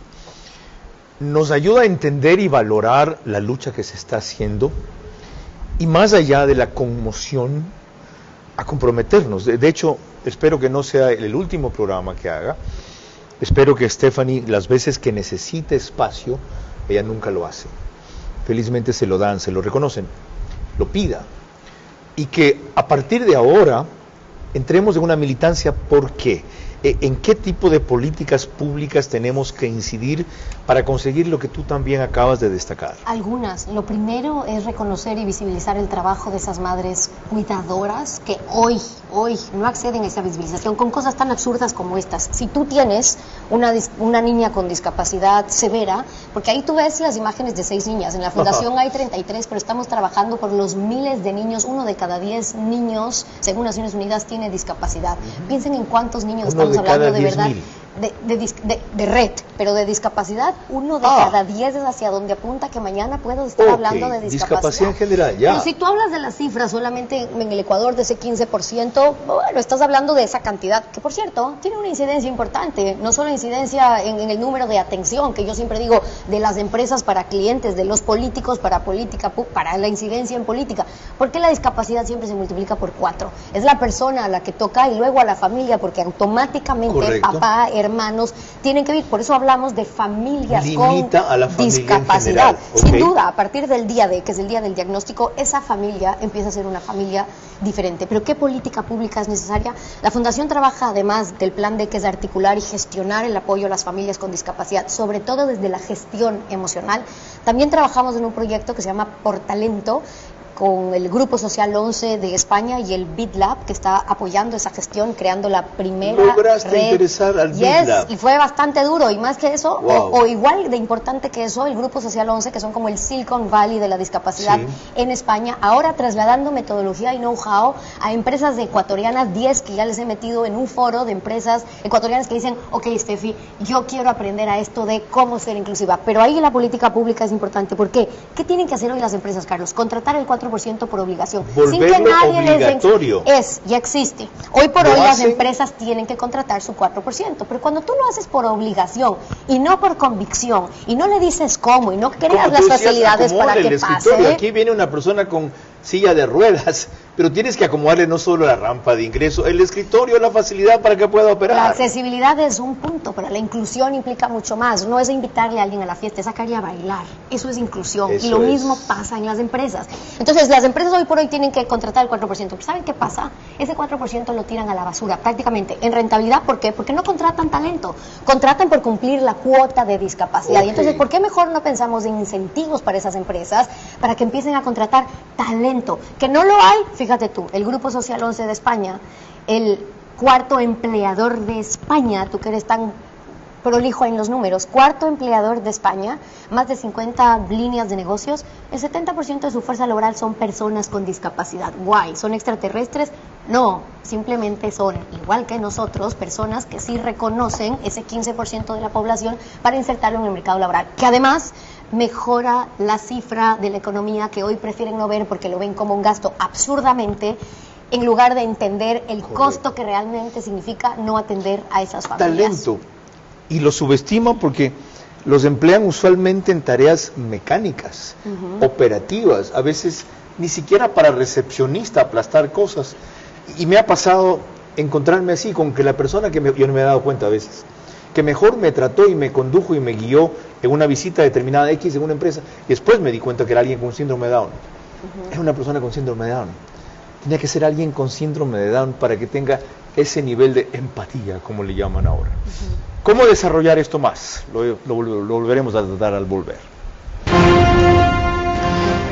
nos ayuda a entender y valorar la lucha que se está haciendo y más allá de la conmoción, a comprometernos. De hecho, espero que no sea el último programa que haga. Espero que Stephanie, las veces que necesite espacio, ella nunca lo hace. Felizmente se lo dan, se lo reconocen, lo pida. Y que a partir de ahora entremos en una militancia. ¿Por qué? ¿En qué tipo de políticas públicas tenemos que incidir para conseguir lo que tú también acabas de destacar? Algunas. Lo primero es reconocer y visibilizar el trabajo de esas madres cuidadoras que hoy no acceden a esa visibilización con cosas tan absurdas como estas. Si tú tienes una niña con discapacidad severa, porque ahí tú ves las imágenes de 6 niñas, en la fundación hay 33, pero estamos trabajando por los miles de niños, 1 de cada 10 niños, según Naciones Unidas, tiene discapacidad. Piensen en cuántos niños estamos hablando de verdad. De red, pero de discapacidad, 1 de cada 10 es hacia donde apunta que mañana puedo estar hablando de discapacidad en general, ya. Pero si tú hablas de las cifras solamente en el Ecuador de ese 15%, bueno, estás hablando de esa cantidad, que por cierto, tiene una incidencia importante, no solo incidencia en el número de atención, que yo siempre digo, de las empresas para clientes, de los políticos para política, para la incidencia en política, porque la discapacidad siempre se multiplica por 4, es la persona a la que toca y luego a la familia, porque automáticamente papá, hermanos, tienen que vivir. Por eso hablamos de familias con discapacidad. Sin duda, a partir del día D, que es el día del diagnóstico, esa familia empieza a ser una familia diferente. Pero ¿qué política pública es necesaria? La Fundación trabaja, además del plan D, que es articular y gestionar el apoyo a las familias con discapacidad, sobre todo desde la gestión emocional. También trabajamos en un proyecto que se llama Por Talento, con el Grupo Social 11 de España y el BitLab, que está apoyando esa gestión, creando la primera ¿Lograste red. interesar al BitLab? Y fue bastante duro, y más que eso, wow. o igual de importante que eso, el Grupo Social 11, que son como el Silicon Valley de la discapacidad en España, ahora trasladando metodología y know-how a empresas ecuatorianas, 10 que ya les he metido en un foro de empresas ecuatorianas que dicen, ok, Steffi, yo quiero aprender a esto de cómo ser inclusiva, pero ahí la política pública es importante. ¿Por qué? ¿Qué tienen que hacer hoy las empresas, Carlos? Contratar el 4% por obligación. Volverlo sin que nadie obligatorio. Ya existe. Hoy por hoy las empresas tienen que contratar su 4%, pero cuando tú lo haces por obligación y no por convicción, y no le dices cómo, y no creas las facilidades para que pase. Aquí viene una persona con silla de ruedas, pero tienes que acomodarle no solo la rampa de ingreso, el escritorio, la facilidad para que pueda operar. La accesibilidad es un punto, pero la inclusión implica mucho más. No es invitarle a alguien a la fiesta, es sacarle a bailar. Eso es inclusión. Y lo mismo pasa en las empresas. Entonces, las empresas hoy por hoy tienen que contratar el 4%. Pero ¿saben qué pasa? Ese 4% lo tiran a la basura, prácticamente. En rentabilidad, ¿por qué? Porque no contratan talento. Contratan por cumplir la cuota de discapacidad. Y entonces, ¿por qué mejor no pensamos en incentivos para esas empresas para que empiecen a contratar talento? Que no lo hay, fíjate tú, el Grupo Social 11 de España, el 4º empleador de España, tú que eres tan prolijo en los números, 4º empleador de España, más de 50 líneas de negocios, el 70% de su fuerza laboral son personas con discapacidad. Guay, ¿son extraterrestres? No, simplemente son, igual que nosotros, personas que sí reconocen ese 15% de la población para insertarlo en el mercado laboral, que además mejora la cifra de la economía que hoy prefieren no ver porque lo ven como un gasto absurdamente, en lugar de entender el costo que realmente significa no atender a esas familias. Talento. Y lo subestiman porque los emplean usualmente en tareas mecánicas, operativas, a veces ni siquiera para recepcionista, aplastar cosas. Y me ha pasado encontrarme así, con que la persona que yo no me he dado cuenta a veces, que mejor me trató y me condujo y me guió en una visita determinada X en una empresa, y después me di cuenta que era alguien con síndrome de Down. Era una persona con síndrome de Down. Tenía que ser alguien con síndrome de Down para que tenga ese nivel de empatía, como le llaman ahora. ¿Cómo desarrollar esto más? Lo volveremos a tratar al volver.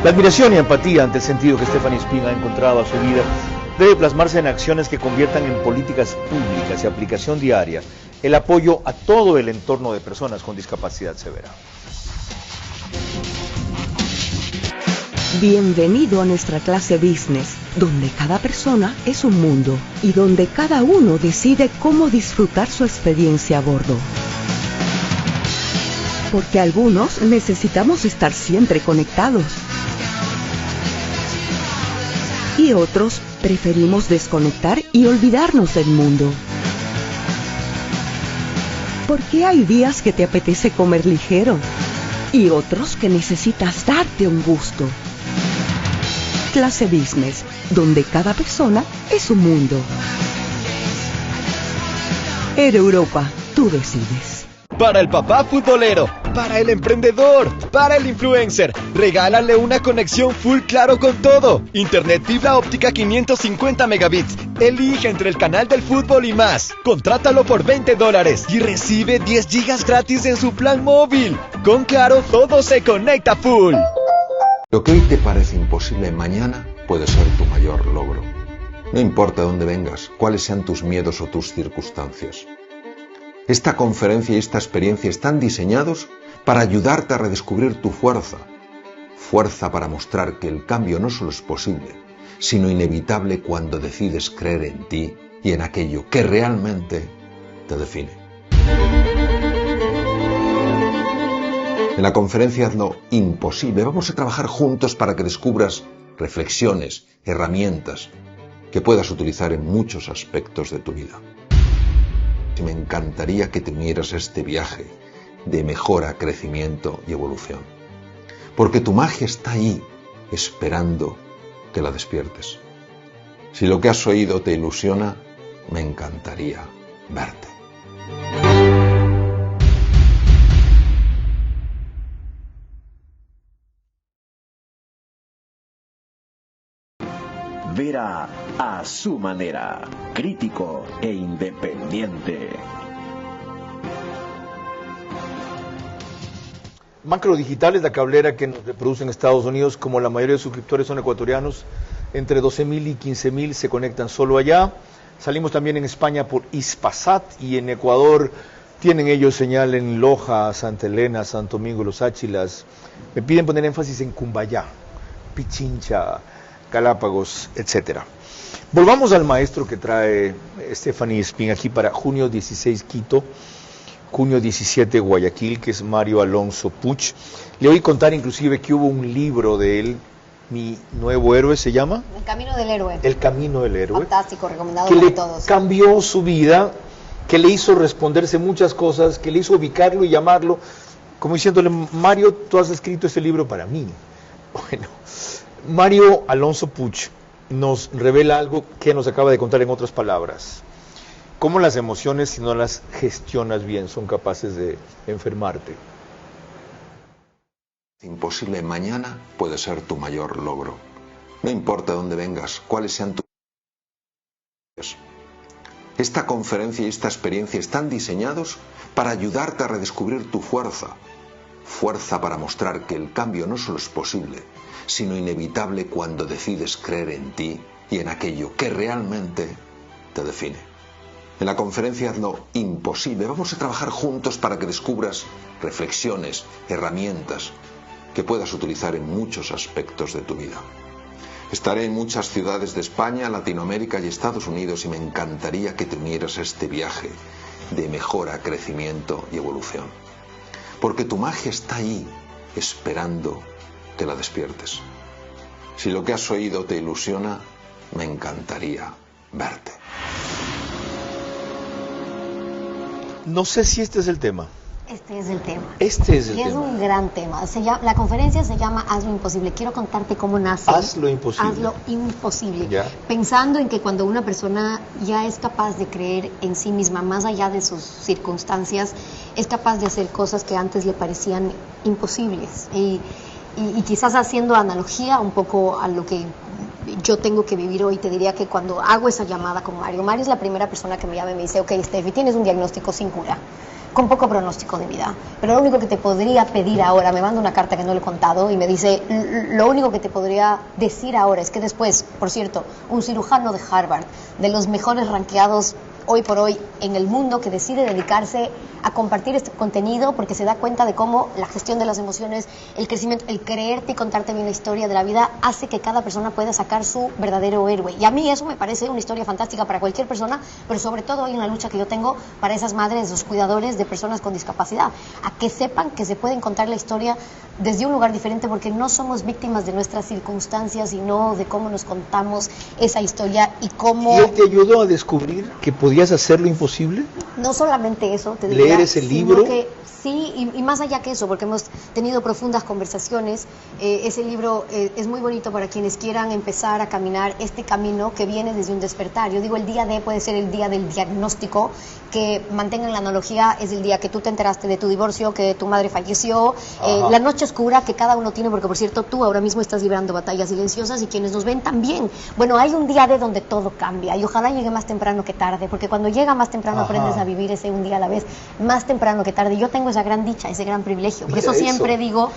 La admiración y empatía ante el sentido que Stephanie Espín ha encontrado a su vida debe plasmarse en acciones que conviertan en políticas públicas y aplicación diaria el apoyo a todo el entorno de personas con discapacidad severa. Bienvenido a nuestra clase Business, donde cada persona es un mundo y donde cada uno decide cómo disfrutar su experiencia a bordo. Porque algunos necesitamos estar siempre conectados. Y otros preferimos desconectar y olvidarnos del mundo. Porque hay días que te apetece comer ligero y otros que necesitas darte un gusto. Clase Business, donde cada persona es un mundo. Air Europa, tú decides. Para el papá futbolero, para el emprendedor, para el influencer, regálale una conexión full claro con todo. Internet fibra óptica 550 megabits. Elige entre el canal del fútbol y más. Contrátalo por $20 y recibe 10 gigas gratis en su plan móvil. Con Claro, todo se conecta full. Lo que hoy te parece imposible, mañana puede ser tu mayor logro. No importa de dónde vengas, cuáles sean tus miedos o tus circunstancias. Esta conferencia y esta experiencia están diseñados para ayudarte a redescubrir tu fuerza. Fuerza para mostrar que el cambio no solo es posible, sino inevitable cuando decides creer en ti y en aquello que realmente te define. En la conferencia Hazlo Imposible vamos a trabajar juntos para que descubras reflexiones, herramientas que puedas utilizar en muchos aspectos de tu vida. Y me encantaría que te unieras a este viaje de mejora, crecimiento y evolución. Porque tu magia está ahí, esperando que la despiertes. Si lo que has oído te ilusiona, me encantaría verte. Vera a su manera, crítico e independiente. Macro Digital es la cablera que nos reproduce en Estados Unidos. Como la mayoría de suscriptores son ecuatorianos, entre 12.000 y 15.000 se conectan solo allá. Salimos también en España por Hispasat y en Ecuador tienen ellos señal en Loja, Santa Elena, Santo Domingo, Los Áchilas. Me piden poner énfasis en Cumbayá, Pichincha, Galápagos, etcétera. Volvamos al maestro que trae Stephanie Espín aquí para junio 16 Quito, junio 17 Guayaquil, que es Mario Alonso Puch. Le oí contar inclusive que hubo un libro de él, Mi Nuevo Héroe se llama. El Camino del Héroe. El Camino del Héroe. Fantástico, recomendado que para le todos. Cambió su vida, que le hizo responderse muchas cosas, que le hizo ubicarlo y llamarlo, como diciéndole, Mario, tú has escrito este libro para mí. Bueno, Mario Alonso Puch nos revela algo que nos acaba de contar en otras palabras. Cómo las emociones, si no las gestionas bien, son capaces de enfermarte. Imposible, mañana puede ser tu mayor logro. No importa de dónde vengas, cuáles sean tus... Esta conferencia y esta experiencia están diseñados para ayudarte a redescubrir tu fuerza. Fuerza para mostrar que el cambio no solo es posible, sino inevitable cuando decides creer en ti y en aquello que realmente te define. En la conferencia Hazlo Imposible vamos a trabajar juntos para que descubras reflexiones, herramientas que puedas utilizar en muchos aspectos de tu vida. Estaré en muchas ciudades de España, Latinoamérica y Estados Unidos y me encantaría que te unieras a este viaje de mejora, crecimiento y evolución. Porque tu magia está ahí, esperando que la despiertes. Si lo que has oído te ilusiona, me encantaría verte. No sé si este es el tema. Este es el tema. Este es el y tema. es un gran tema. La conferencia se llama Hazlo Imposible. Quiero contarte cómo nace. Hazlo Imposible. Hazlo Imposible. Ya. Pensando en que cuando una persona ya es capaz de creer en sí misma, más allá de sus circunstancias, es capaz de hacer cosas que antes le parecían imposibles. Y quizás haciendo analogía un poco a lo que yo tengo que vivir hoy, te diría que cuando hago esa llamada con Mario es la primera persona que me llama y me dice, ok, Steffi, tienes un diagnóstico sin cura, con poco pronóstico de vida, pero lo único que te podría pedir ahora, me manda una carta que no le he contado y me dice, lo único que te podría decir ahora es que después, por cierto, un cirujano de Harvard, de los mejores rankeados hoy por hoy en el mundo que decide dedicarse a compartir este contenido porque se da cuenta de cómo la gestión de las emociones, el crecimiento, el creerte y contarte bien la historia de la vida hace que cada persona pueda sacar su verdadero héroe. Y a mí eso me parece una historia fantástica para cualquier persona, pero sobre todo hoy en la lucha que yo tengo para esas madres, los cuidadores de personas con discapacidad, a que sepan que se pueden contar la historia desde un lugar diferente porque no somos víctimas de nuestras circunstancias, sino de cómo nos contamos esa historia y cómo... ¿Y él te ayudó a descubrir que podías hacer lo imposible? No solamente eso, te diría, ¿leer ese libro? Que, sí, y más allá que eso, porque hemos tenido profundas conversaciones. Ese libro es muy bonito para quienes quieran empezar a caminar este camino que viene desde un despertar. Yo digo, el día D puede ser el día del diagnóstico, que mantengan la analogía, es el día que tú te enteraste de tu divorcio, que tu madre falleció, la noche oscura que cada uno tiene, porque por cierto tú ahora mismo estás librando batallas silenciosas y quienes nos ven también. Bueno, hay un día D donde todo cambia y ojalá llegue más temprano que tarde, porque cuando llega más temprano aprendes a vivir ese un día a la vez, más temprano que tarde. Yo tengo esa gran dicha, ese gran privilegio, por eso siempre digo,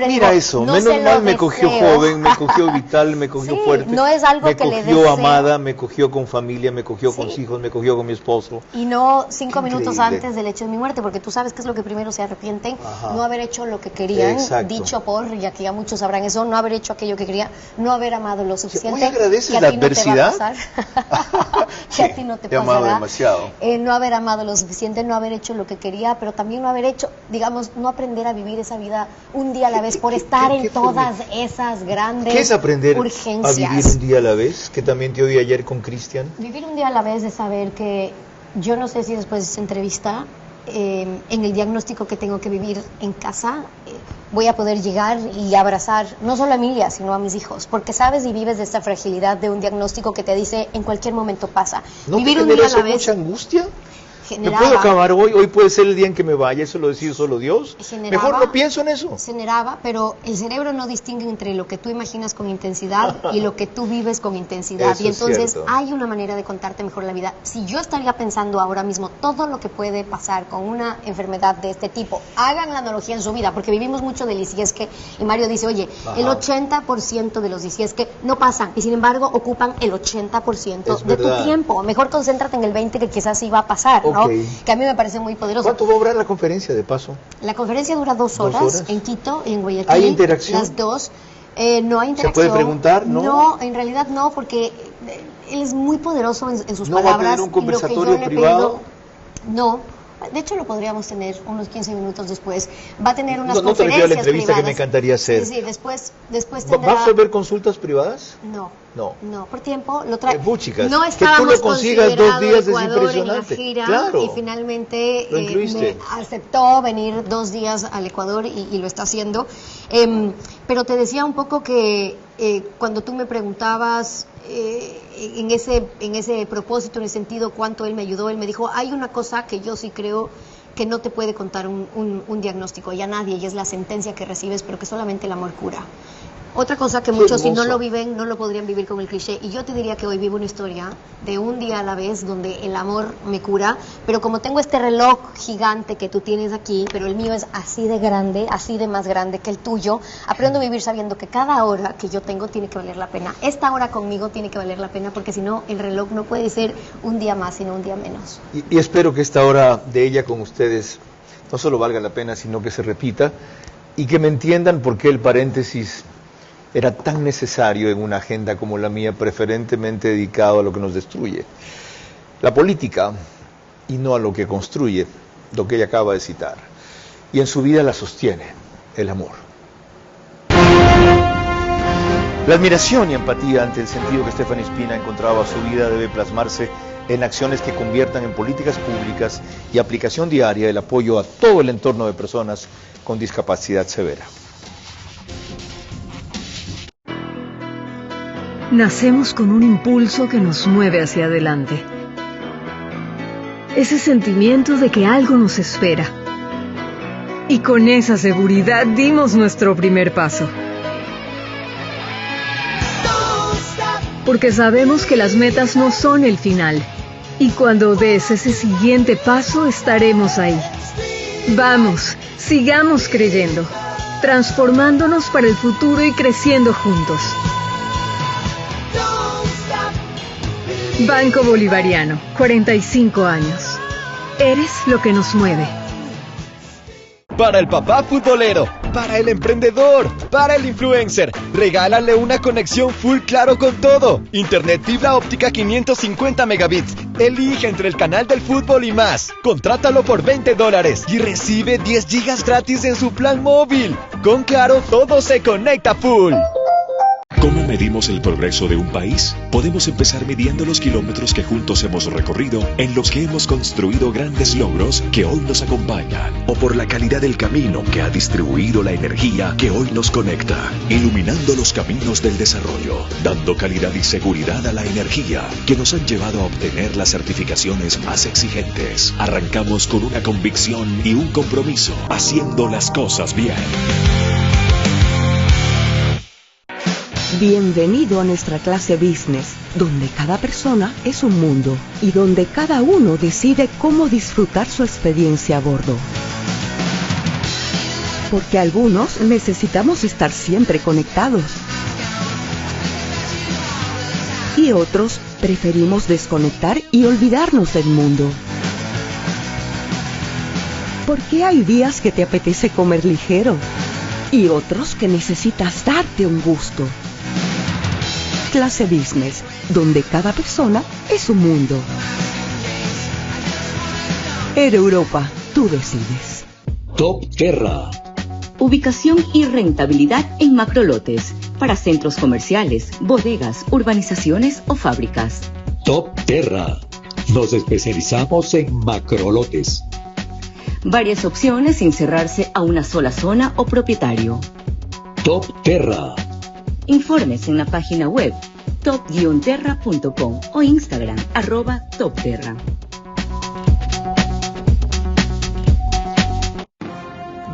mira eso, no menos mal me cogió joven, me cogió vital, me cogió fuerte, no es algo me que le cogió deseo. Amada, me cogió con familia, me cogió con hijos, me cogió con mi esposo. Y no 5 minutos antes del hecho de mi muerte, porque tú sabes que es lo que primero se arrepienten, no haber hecho lo que querían, dicho por, y aquí ya muchos sabrán eso, no haber hecho aquello que quería, no haber amado lo suficiente. ¿Hoy agradeces la adversidad? Que a ti no te pasará. Demasiado. No haber amado lo suficiente, no haber hecho lo que quería, pero también no haber hecho, digamos, no aprender a vivir esa vida un día a la vez por estar en todas esas grandes urgencias. ¿Qué es aprender a vivir un día a la vez? Que también te oí ayer con Cristian. Vivir un día a la vez es saber que yo no sé si después de esta entrevista, en el diagnóstico que tengo que vivir en casa, voy a poder llegar y abrazar no solo a Emilia, sino a mis hijos, porque sabes y vives de esta fragilidad de un diagnóstico que te dice en cualquier momento pasa. ¿No vivir te un día a la genera vez mucha angustia? Generaba, ¿Me puedo acabar hoy puede ser el día en que me vaya, eso lo decide solo Dios. Generaba, mejor no pienso en eso. Generaba, pero el cerebro no distingue entre lo que tú imaginas con intensidad y lo que tú vives con intensidad. Eso y entonces es hay una manera de contarte mejor la vida. Si yo estaría pensando ahora mismo todo lo que puede pasar con una enfermedad de este tipo, hagan la analogía en su vida, porque vivimos mucho del y si es que, y Mario dice, oye, el 80% de los y si es que no pasan, y sin embargo ocupan el 80% de tu tiempo. Mejor concéntrate en el 20% que quizás sí va a pasar, ¿no? Que a mí me parece muy poderoso. ¿Cuánto va a durar la conferencia, de paso? La conferencia dura 2 horas en Quito y en Guayaquil. ¿Hay interacción? Las dos. No hay interacción. ¿Se puede preguntar? No, en realidad no, porque él es muy poderoso en sus palabras. ¿No va a tener un conversatorio privado? No. De hecho, lo podríamos tener unos 15 minutos después. Va a tener unas conferencias conferencias privadas. No te refiero a la entrevista privadas. que me encantaría hacer. Sí, después tendrá... ¿Vas a ver consultas privadas? No, por tiempo lo trae. Chicas, no que tú lo consigas 2 días Ecuador es impresionante. En la gira, claro. Y finalmente me aceptó venir 2 días al Ecuador y lo está haciendo. Pero te decía un poco que cuando tú me preguntabas en ese propósito, en el sentido cuánto él me ayudó, él me dijo, hay una cosa que yo sí creo que no te puede contar un diagnóstico y a nadie, y es la sentencia que recibes, pero que solamente el amor cura. Otra cosa que muchos, si no lo viven, no lo podrían vivir con el cliché. Y yo te diría que hoy vivo una historia de un día a la vez donde el amor me cura, pero como tengo este reloj gigante que tú tienes aquí, pero el mío es así de grande, así de más grande que el tuyo, aprendo a vivir sabiendo que cada hora que yo tengo tiene que valer la pena. Esta hora conmigo tiene que valer la pena, porque si no, el reloj no puede ser un día más, sino un día menos. Y espero que esta hora de ella con ustedes no solo valga la pena, sino que se repita, y que me entiendan por qué el paréntesis era tan necesario en una agenda como la mía, preferentemente dedicado a lo que nos destruye, la política, y no a lo que construye, lo que ella acaba de citar. Y en su vida la sostiene, el amor. La admiración y empatía ante el sentido que Stephanie Espina encontraba a su vida debe plasmarse en acciones que conviertan en políticas públicas y aplicación diaria el apoyo a todo el entorno de personas con discapacidad severa. Nacemos con un impulso que nos mueve hacia adelante. Ese sentimiento de que algo nos espera. Y con esa seguridad dimos nuestro primer paso. Porque sabemos que las metas no son el final. Y cuando des ese siguiente paso, estaremos ahí. Vamos, sigamos creyendo, transformándonos para el futuro y creciendo juntos. Banco Bolivariano, 45 años. Eres lo que nos mueve. Para el papá futbolero, para el emprendedor, para el influencer, regálale una conexión full claro con todo. Internet fibra óptica 550 megabits. Elige entre el canal del fútbol y más. Contrátalo por $20 y recibe 10 gigas gratis en su plan móvil. Con Claro, todo se conecta full. ¿Cómo medimos el progreso de un país? Podemos empezar midiendo los kilómetros que juntos hemos recorrido, en los que hemos construido grandes logros que hoy nos acompañan, o por la calidad del camino que ha distribuido la energía que hoy nos conecta, iluminando los caminos del desarrollo, dando calidad y seguridad a la energía que nos han llevado a obtener las certificaciones más exigentes. Arrancamos con una convicción y un compromiso, haciendo las cosas bien. Bienvenido a nuestra clase Business, donde cada persona es un mundo y donde cada uno decide cómo disfrutar su experiencia a bordo. Porque algunos necesitamos estar siempre conectados y otros preferimos desconectar y olvidarnos del mundo. Porque hay días que te apetece comer ligero y otros que necesitas darte un gusto. Clase Business, donde cada persona es un mundo. Air Europa, tú decides. Top Terra. Ubicación y rentabilidad en macrolotes para centros comerciales, bodegas, urbanizaciones o fábricas. Top Terra. Nos especializamos en macrolotes. Varias opciones sin cerrarse a una sola zona o propietario. Top Terra. Informes en la página web top-terra.com o Instagram @topterra.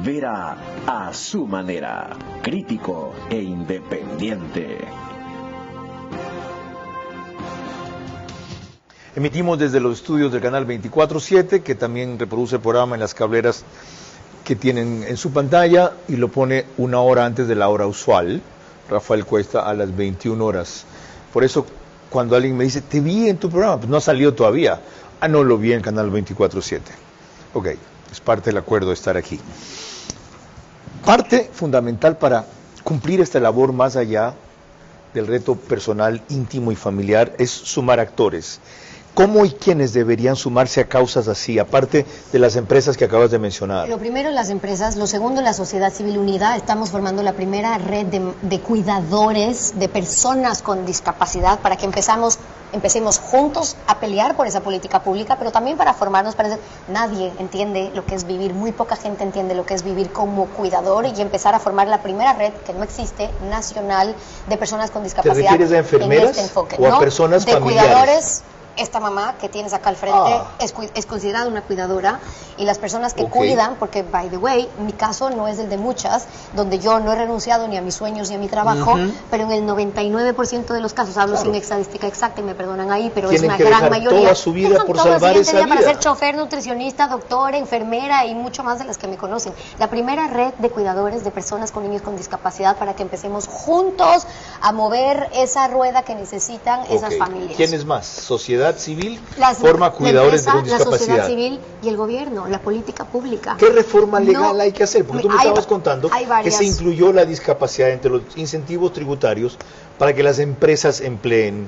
Vera a su manera, crítico e independiente. Emitimos desde los estudios del canal 24/7, que también reproduce el programa en las cableras que tienen en su pantalla y lo pone una hora antes de la hora usual. Rafael Cuesta a las 21 horas. Por eso, cuando alguien me dice, te vi en tu programa, pues no ha salido todavía. Ah, no, lo vi en el canal 24/7. Ok, es parte del acuerdo de estar aquí. Parte fundamental para cumplir esta labor más allá del reto personal, íntimo y familiar es sumar actores. ¿Cómo y quiénes deberían sumarse a causas así, aparte de las empresas que acabas de mencionar? Lo primero, las empresas. Lo segundo, la sociedad civil unida. Estamos formando la primera red de cuidadores, de personas con discapacidad, para que empecemos juntos a pelear por esa política pública, pero también para formarnos. Nadie entiende lo que es vivir, muy poca gente entiende lo que es vivir como cuidador, y empezar a formar la primera red, que no existe, nacional, de personas con discapacidad. ¿Te refieres a enfermeras en este enfoque, o a personas de familiares? Cuidadores. Esta mamá que tienes acá al frente es considerada una cuidadora, y las personas que cuidan, porque, by the way, mi caso no es el de muchas, donde yo no he renunciado ni a mis sueños ni a mi trabajo, pero en el 99% de los casos, hablo sin estadística exacta y me perdonan ahí, pero es una gran mayoría. Toda su vida por salvar esa vida. Para ser chofer, nutricionista, doctora, enfermera y mucho más de las que me conocen. La primera red de cuidadores de personas con niños con discapacidad, para que empecemos juntos a mover esa rueda que necesitan esas familias. ¿Quiénes más? Sociedad civil forma cuidadores con discapacidad. La sociedad civil y el gobierno, la política pública. ¿Qué reforma legal hay que hacer? Porque tú me estabas contando que se incluyó la discapacidad entre los incentivos tributarios para que las empresas empleen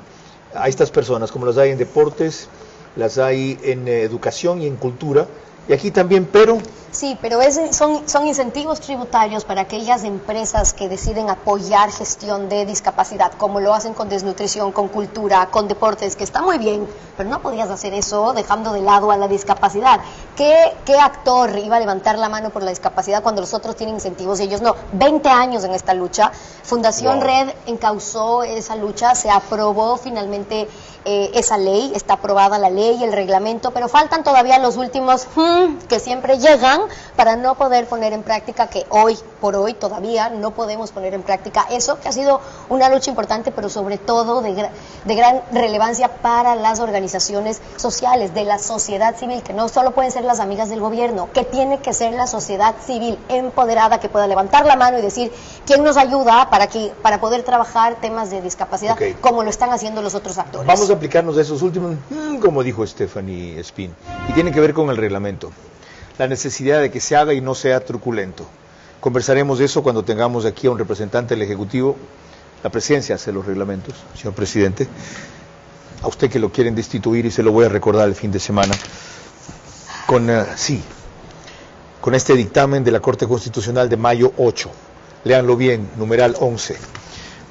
a estas personas, como las hay en deportes, las hay en educación y en cultura, y aquí también, pero... Sí, pero son incentivos tributarios para aquellas empresas que deciden apoyar gestión de discapacidad, como lo hacen con desnutrición, con cultura, con deportes, que está muy bien, pero no podías hacer eso dejando de lado a la discapacidad. ¿Qué actor iba a levantar la mano por la discapacidad cuando los otros tienen incentivos y ellos no? 20 años en esta lucha. Fundación Red encauzó esa lucha, se aprobó finalmente esa ley, está aprobada la ley y el reglamento, pero faltan todavía los últimos que siempre llegan para no poder poner en práctica, que hoy por hoy todavía no podemos poner en práctica eso, que ha sido una lucha importante, pero sobre todo de gran relevancia para las organizaciones sociales, de la sociedad civil, que no solo pueden ser las amigas del gobierno, que tiene que ser la sociedad civil empoderada, que pueda levantar la mano y decir, ¿quién nos ayuda para poder trabajar temas de discapacidad como lo están haciendo los otros actores? Vamos a aplicarnos de esos últimos, como dijo Stephanie Spin, y tiene que ver con el reglamento. La necesidad de que se haga y no sea truculento. Conversaremos de eso cuando tengamos aquí a un representante del Ejecutivo. La presidencia hace los reglamentos, señor presidente. A usted que lo quieren destituir, y se lo voy a recordar el fin de semana, con este dictamen de la Corte Constitucional de mayo 8. Léanlo bien, numeral 11.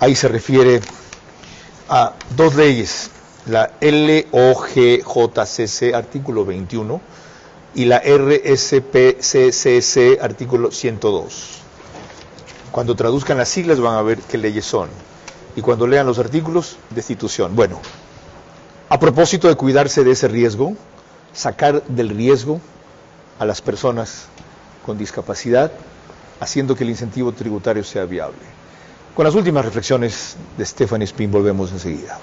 Ahí se refiere a dos leyes, la LOGJCC, artículo 21, y la RSPCCC, artículo 102. Cuando traduzcan las siglas van a ver qué leyes son. Y cuando lean los artículos, destitución. Bueno, a propósito de cuidarse de ese riesgo, sacar del riesgo a las personas con discapacidad, haciendo que el incentivo tributario sea viable. Con las últimas reflexiones de Stephanie Spin volvemos enseguida.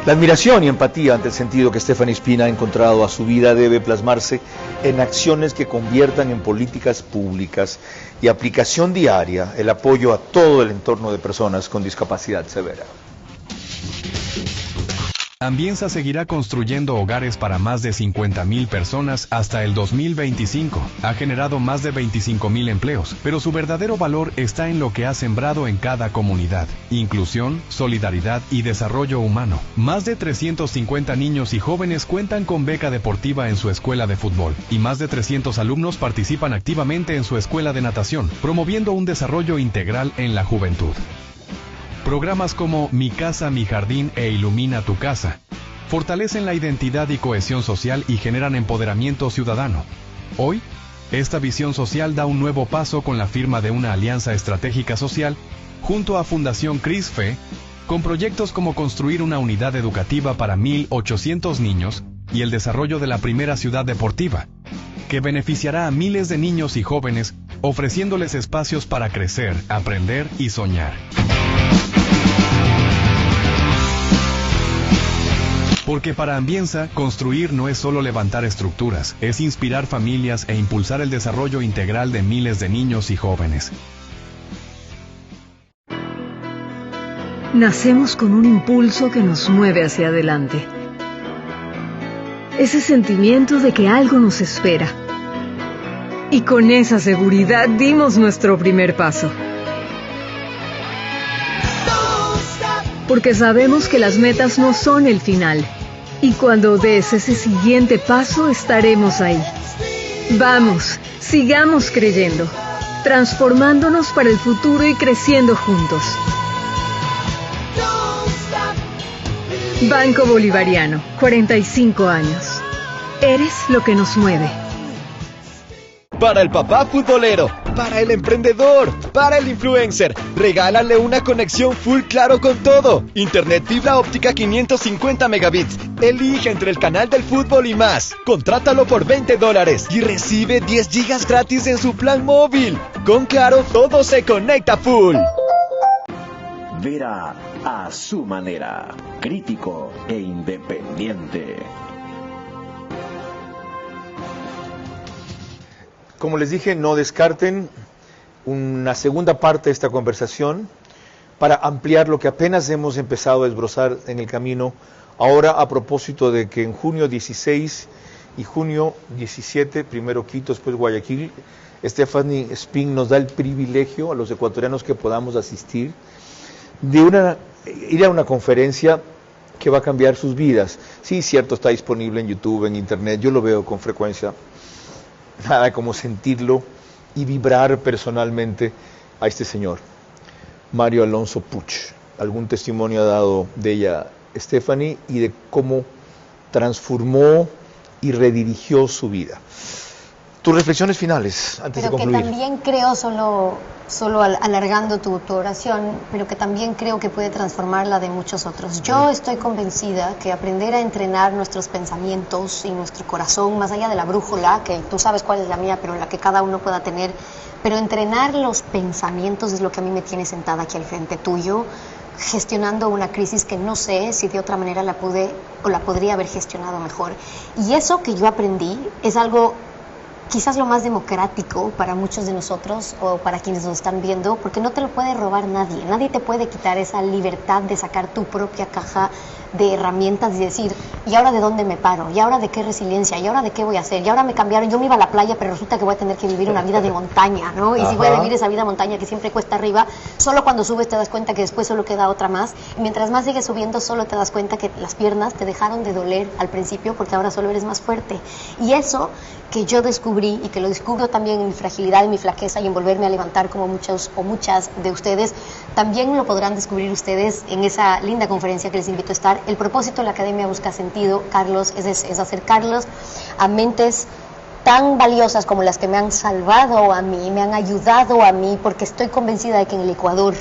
La admiración y empatía ante el sentido que Stephanie Spin ha encontrado a su vida debe plasmarse en acciones que conviertan en políticas públicas y aplicación diaria el apoyo a todo el entorno de personas con discapacidad severa. Ambienza seguirá construyendo hogares para más de 50,000 personas hasta el 2025. Ha generado más de 25,000 empleos, pero su verdadero valor está en lo que ha sembrado en cada comunidad: inclusión, solidaridad y desarrollo humano. Más de 350 niños y jóvenes cuentan con beca deportiva en su escuela de fútbol, y más de 300 alumnos participan activamente en su escuela de natación, promoviendo un desarrollo integral en la juventud. Programas como Mi Casa, Mi Jardín e Ilumina tu Casa fortalecen la identidad y cohesión social y generan empoderamiento ciudadano. Hoy, esta visión social da un nuevo paso con la firma de una alianza estratégica social junto a Fundación CRISFE, con proyectos como construir una unidad educativa para 1,800 niños y el desarrollo de la primera ciudad deportiva, que beneficiará a miles de niños y jóvenes, ofreciéndoles espacios para crecer, aprender y soñar. Porque para Ambienza, construir no es solo levantar estructuras, es inspirar familias e impulsar el desarrollo integral de miles de niños y jóvenes. Nacemos con un impulso que nos mueve hacia adelante. Ese sentimiento de que algo nos espera. Y con esa seguridad dimos nuestro primer paso. Porque sabemos que las metas no son el final. Y cuando des ese siguiente paso, estaremos ahí. Vamos, sigamos creyendo, transformándonos para el futuro y creciendo juntos. Banco Bolivariano, 45 años. Eres lo que nos mueve. Para el papá futbolero, para el emprendedor, para el influencer, regálale una conexión full claro con todo. Internet fibra óptica 550 megabits. Elige entre el canal del fútbol y más. Contrátalo por $20 y recibe 10 gigas gratis en su plan móvil. Con Claro, todo se conecta full. Vera a su manera, crítico e independiente. Como les dije, no descarten una segunda parte de esta conversación para ampliar lo que apenas hemos empezado a esbozar en el camino. Ahora, a propósito de que en junio 16 y junio 17, primero Quito, después Guayaquil, Stephanie Spin nos da el privilegio a los ecuatorianos que podamos asistir de ir a una conferencia que va a cambiar sus vidas. Sí, cierto, está disponible en YouTube, en Internet, yo lo veo con frecuencia. Nada como sentirlo y vibrar personalmente a este señor, Mario Alonso Puch. Algún testimonio ha dado de ella Stephanie y de cómo transformó y redirigió su vida. Tus reflexiones finales antes de concluir. Pero que también creo, solo alargando tu oración, pero que también creo que puede transformar la de muchos otros. Yo estoy convencida que aprender a entrenar nuestros pensamientos y nuestro corazón, más allá de la brújula, que tú sabes cuál es la mía, pero la que cada uno pueda tener, pero entrenar los pensamientos es lo que a mí me tiene sentada aquí al frente tuyo, gestionando una crisis que no sé si de otra manera la pude o la podría haber gestionado mejor. Y eso que yo aprendí es algo quizás lo más democrático para muchos de nosotros o para quienes nos están viendo, porque no te lo puede robar nadie. Nadie te puede quitar esa libertad de sacar tu propia caja de herramientas y decir, ¿y ahora de dónde me paro? ¿Y ahora de qué resiliencia? ¿Y ahora de qué voy a hacer? ¿Y ahora me cambiaron? Yo me iba a la playa, pero resulta que voy a tener que vivir una vida de montaña, ¿no? Y si voy a vivir esa vida de montaña que siempre cuesta arriba, solo cuando subes te das cuenta que después solo queda otra más. Y mientras más sigues subiendo, solo te das cuenta que las piernas te dejaron de doler al principio porque ahora solo eres más fuerte. Y eso que yo descubrí y que lo descubro también en mi fragilidad, en mi flaqueza y en volverme a levantar como muchos o muchas de ustedes, también lo podrán descubrir ustedes en esa linda conferencia que les invito a estar. El propósito de la Academia Busca Sentido, Carlos, es acercarlos a mentes tan valiosas como las que me han salvado a mí, me han ayudado a mí, porque estoy convencida de que en el Ecuador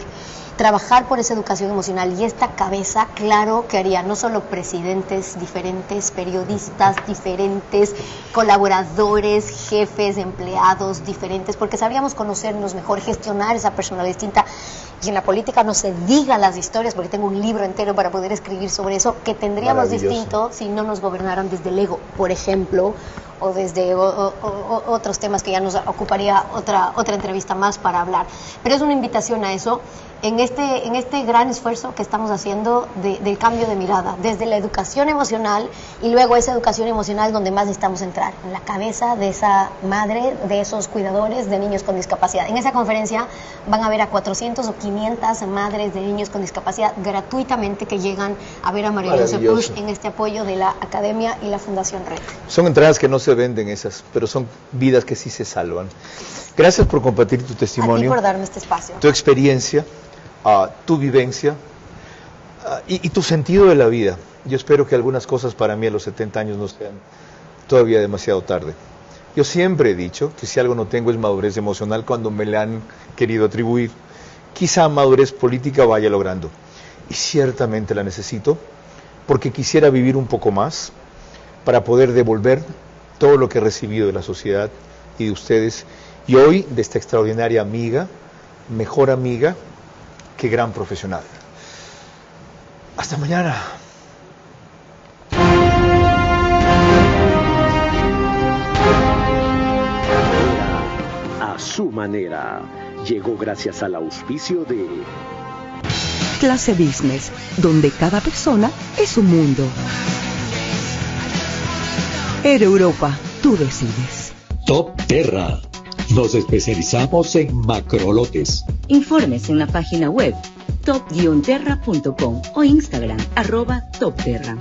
trabajar por esa educación emocional y esta cabeza, claro que haría no solo presidentes diferentes, periodistas diferentes, colaboradores, jefes, empleados diferentes, porque sabríamos conocernos mejor, gestionar esa personalidad distinta. Y en la política no se diga las historias, porque tengo un libro entero para poder escribir sobre eso, que tendríamos distinto si no nos gobernaran desde el ego, por ejemplo, o desde otros temas que ya nos ocuparía otra entrevista más para hablar. Pero es una invitación a eso, en este gran esfuerzo que estamos haciendo del cambio de mirada, desde la educación emocional y luego esa educación emocional donde más necesitamos entrar, en la cabeza de esa madre, de esos cuidadores de niños con discapacidad. En esa conferencia van a ver a 400 o 500 madres de niños con discapacidad gratuitamente que llegan a ver a María Luisa Puig en este apoyo de la Academia y la Fundación Red. Son entradas que no se venden esas, pero son vidas que sí se salvan. Gracias por compartir tu testimonio. A ti por darme este espacio. Tu experiencia, tu vivencia y tu sentido de la vida. Yo espero que algunas cosas para mí a los 70 años no sean todavía demasiado tarde. Yo siempre he dicho que si algo no tengo es madurez emocional cuando me la han querido atribuir. Quizá madurez política vaya logrando. Y ciertamente la necesito porque quisiera vivir un poco más para poder devolver todo lo que he recibido de la sociedad y de ustedes. Y hoy de esta extraordinaria amiga, mejor amiga, que gran profesional. Hasta mañana. A su manera. Llegó gracias al auspicio de Clase Business, donde cada persona es un mundo. Air Europa, tú decides. Top Terra. Nos especializamos en macrolotes. Informes en la página web top-terra.com o Instagram @topterra.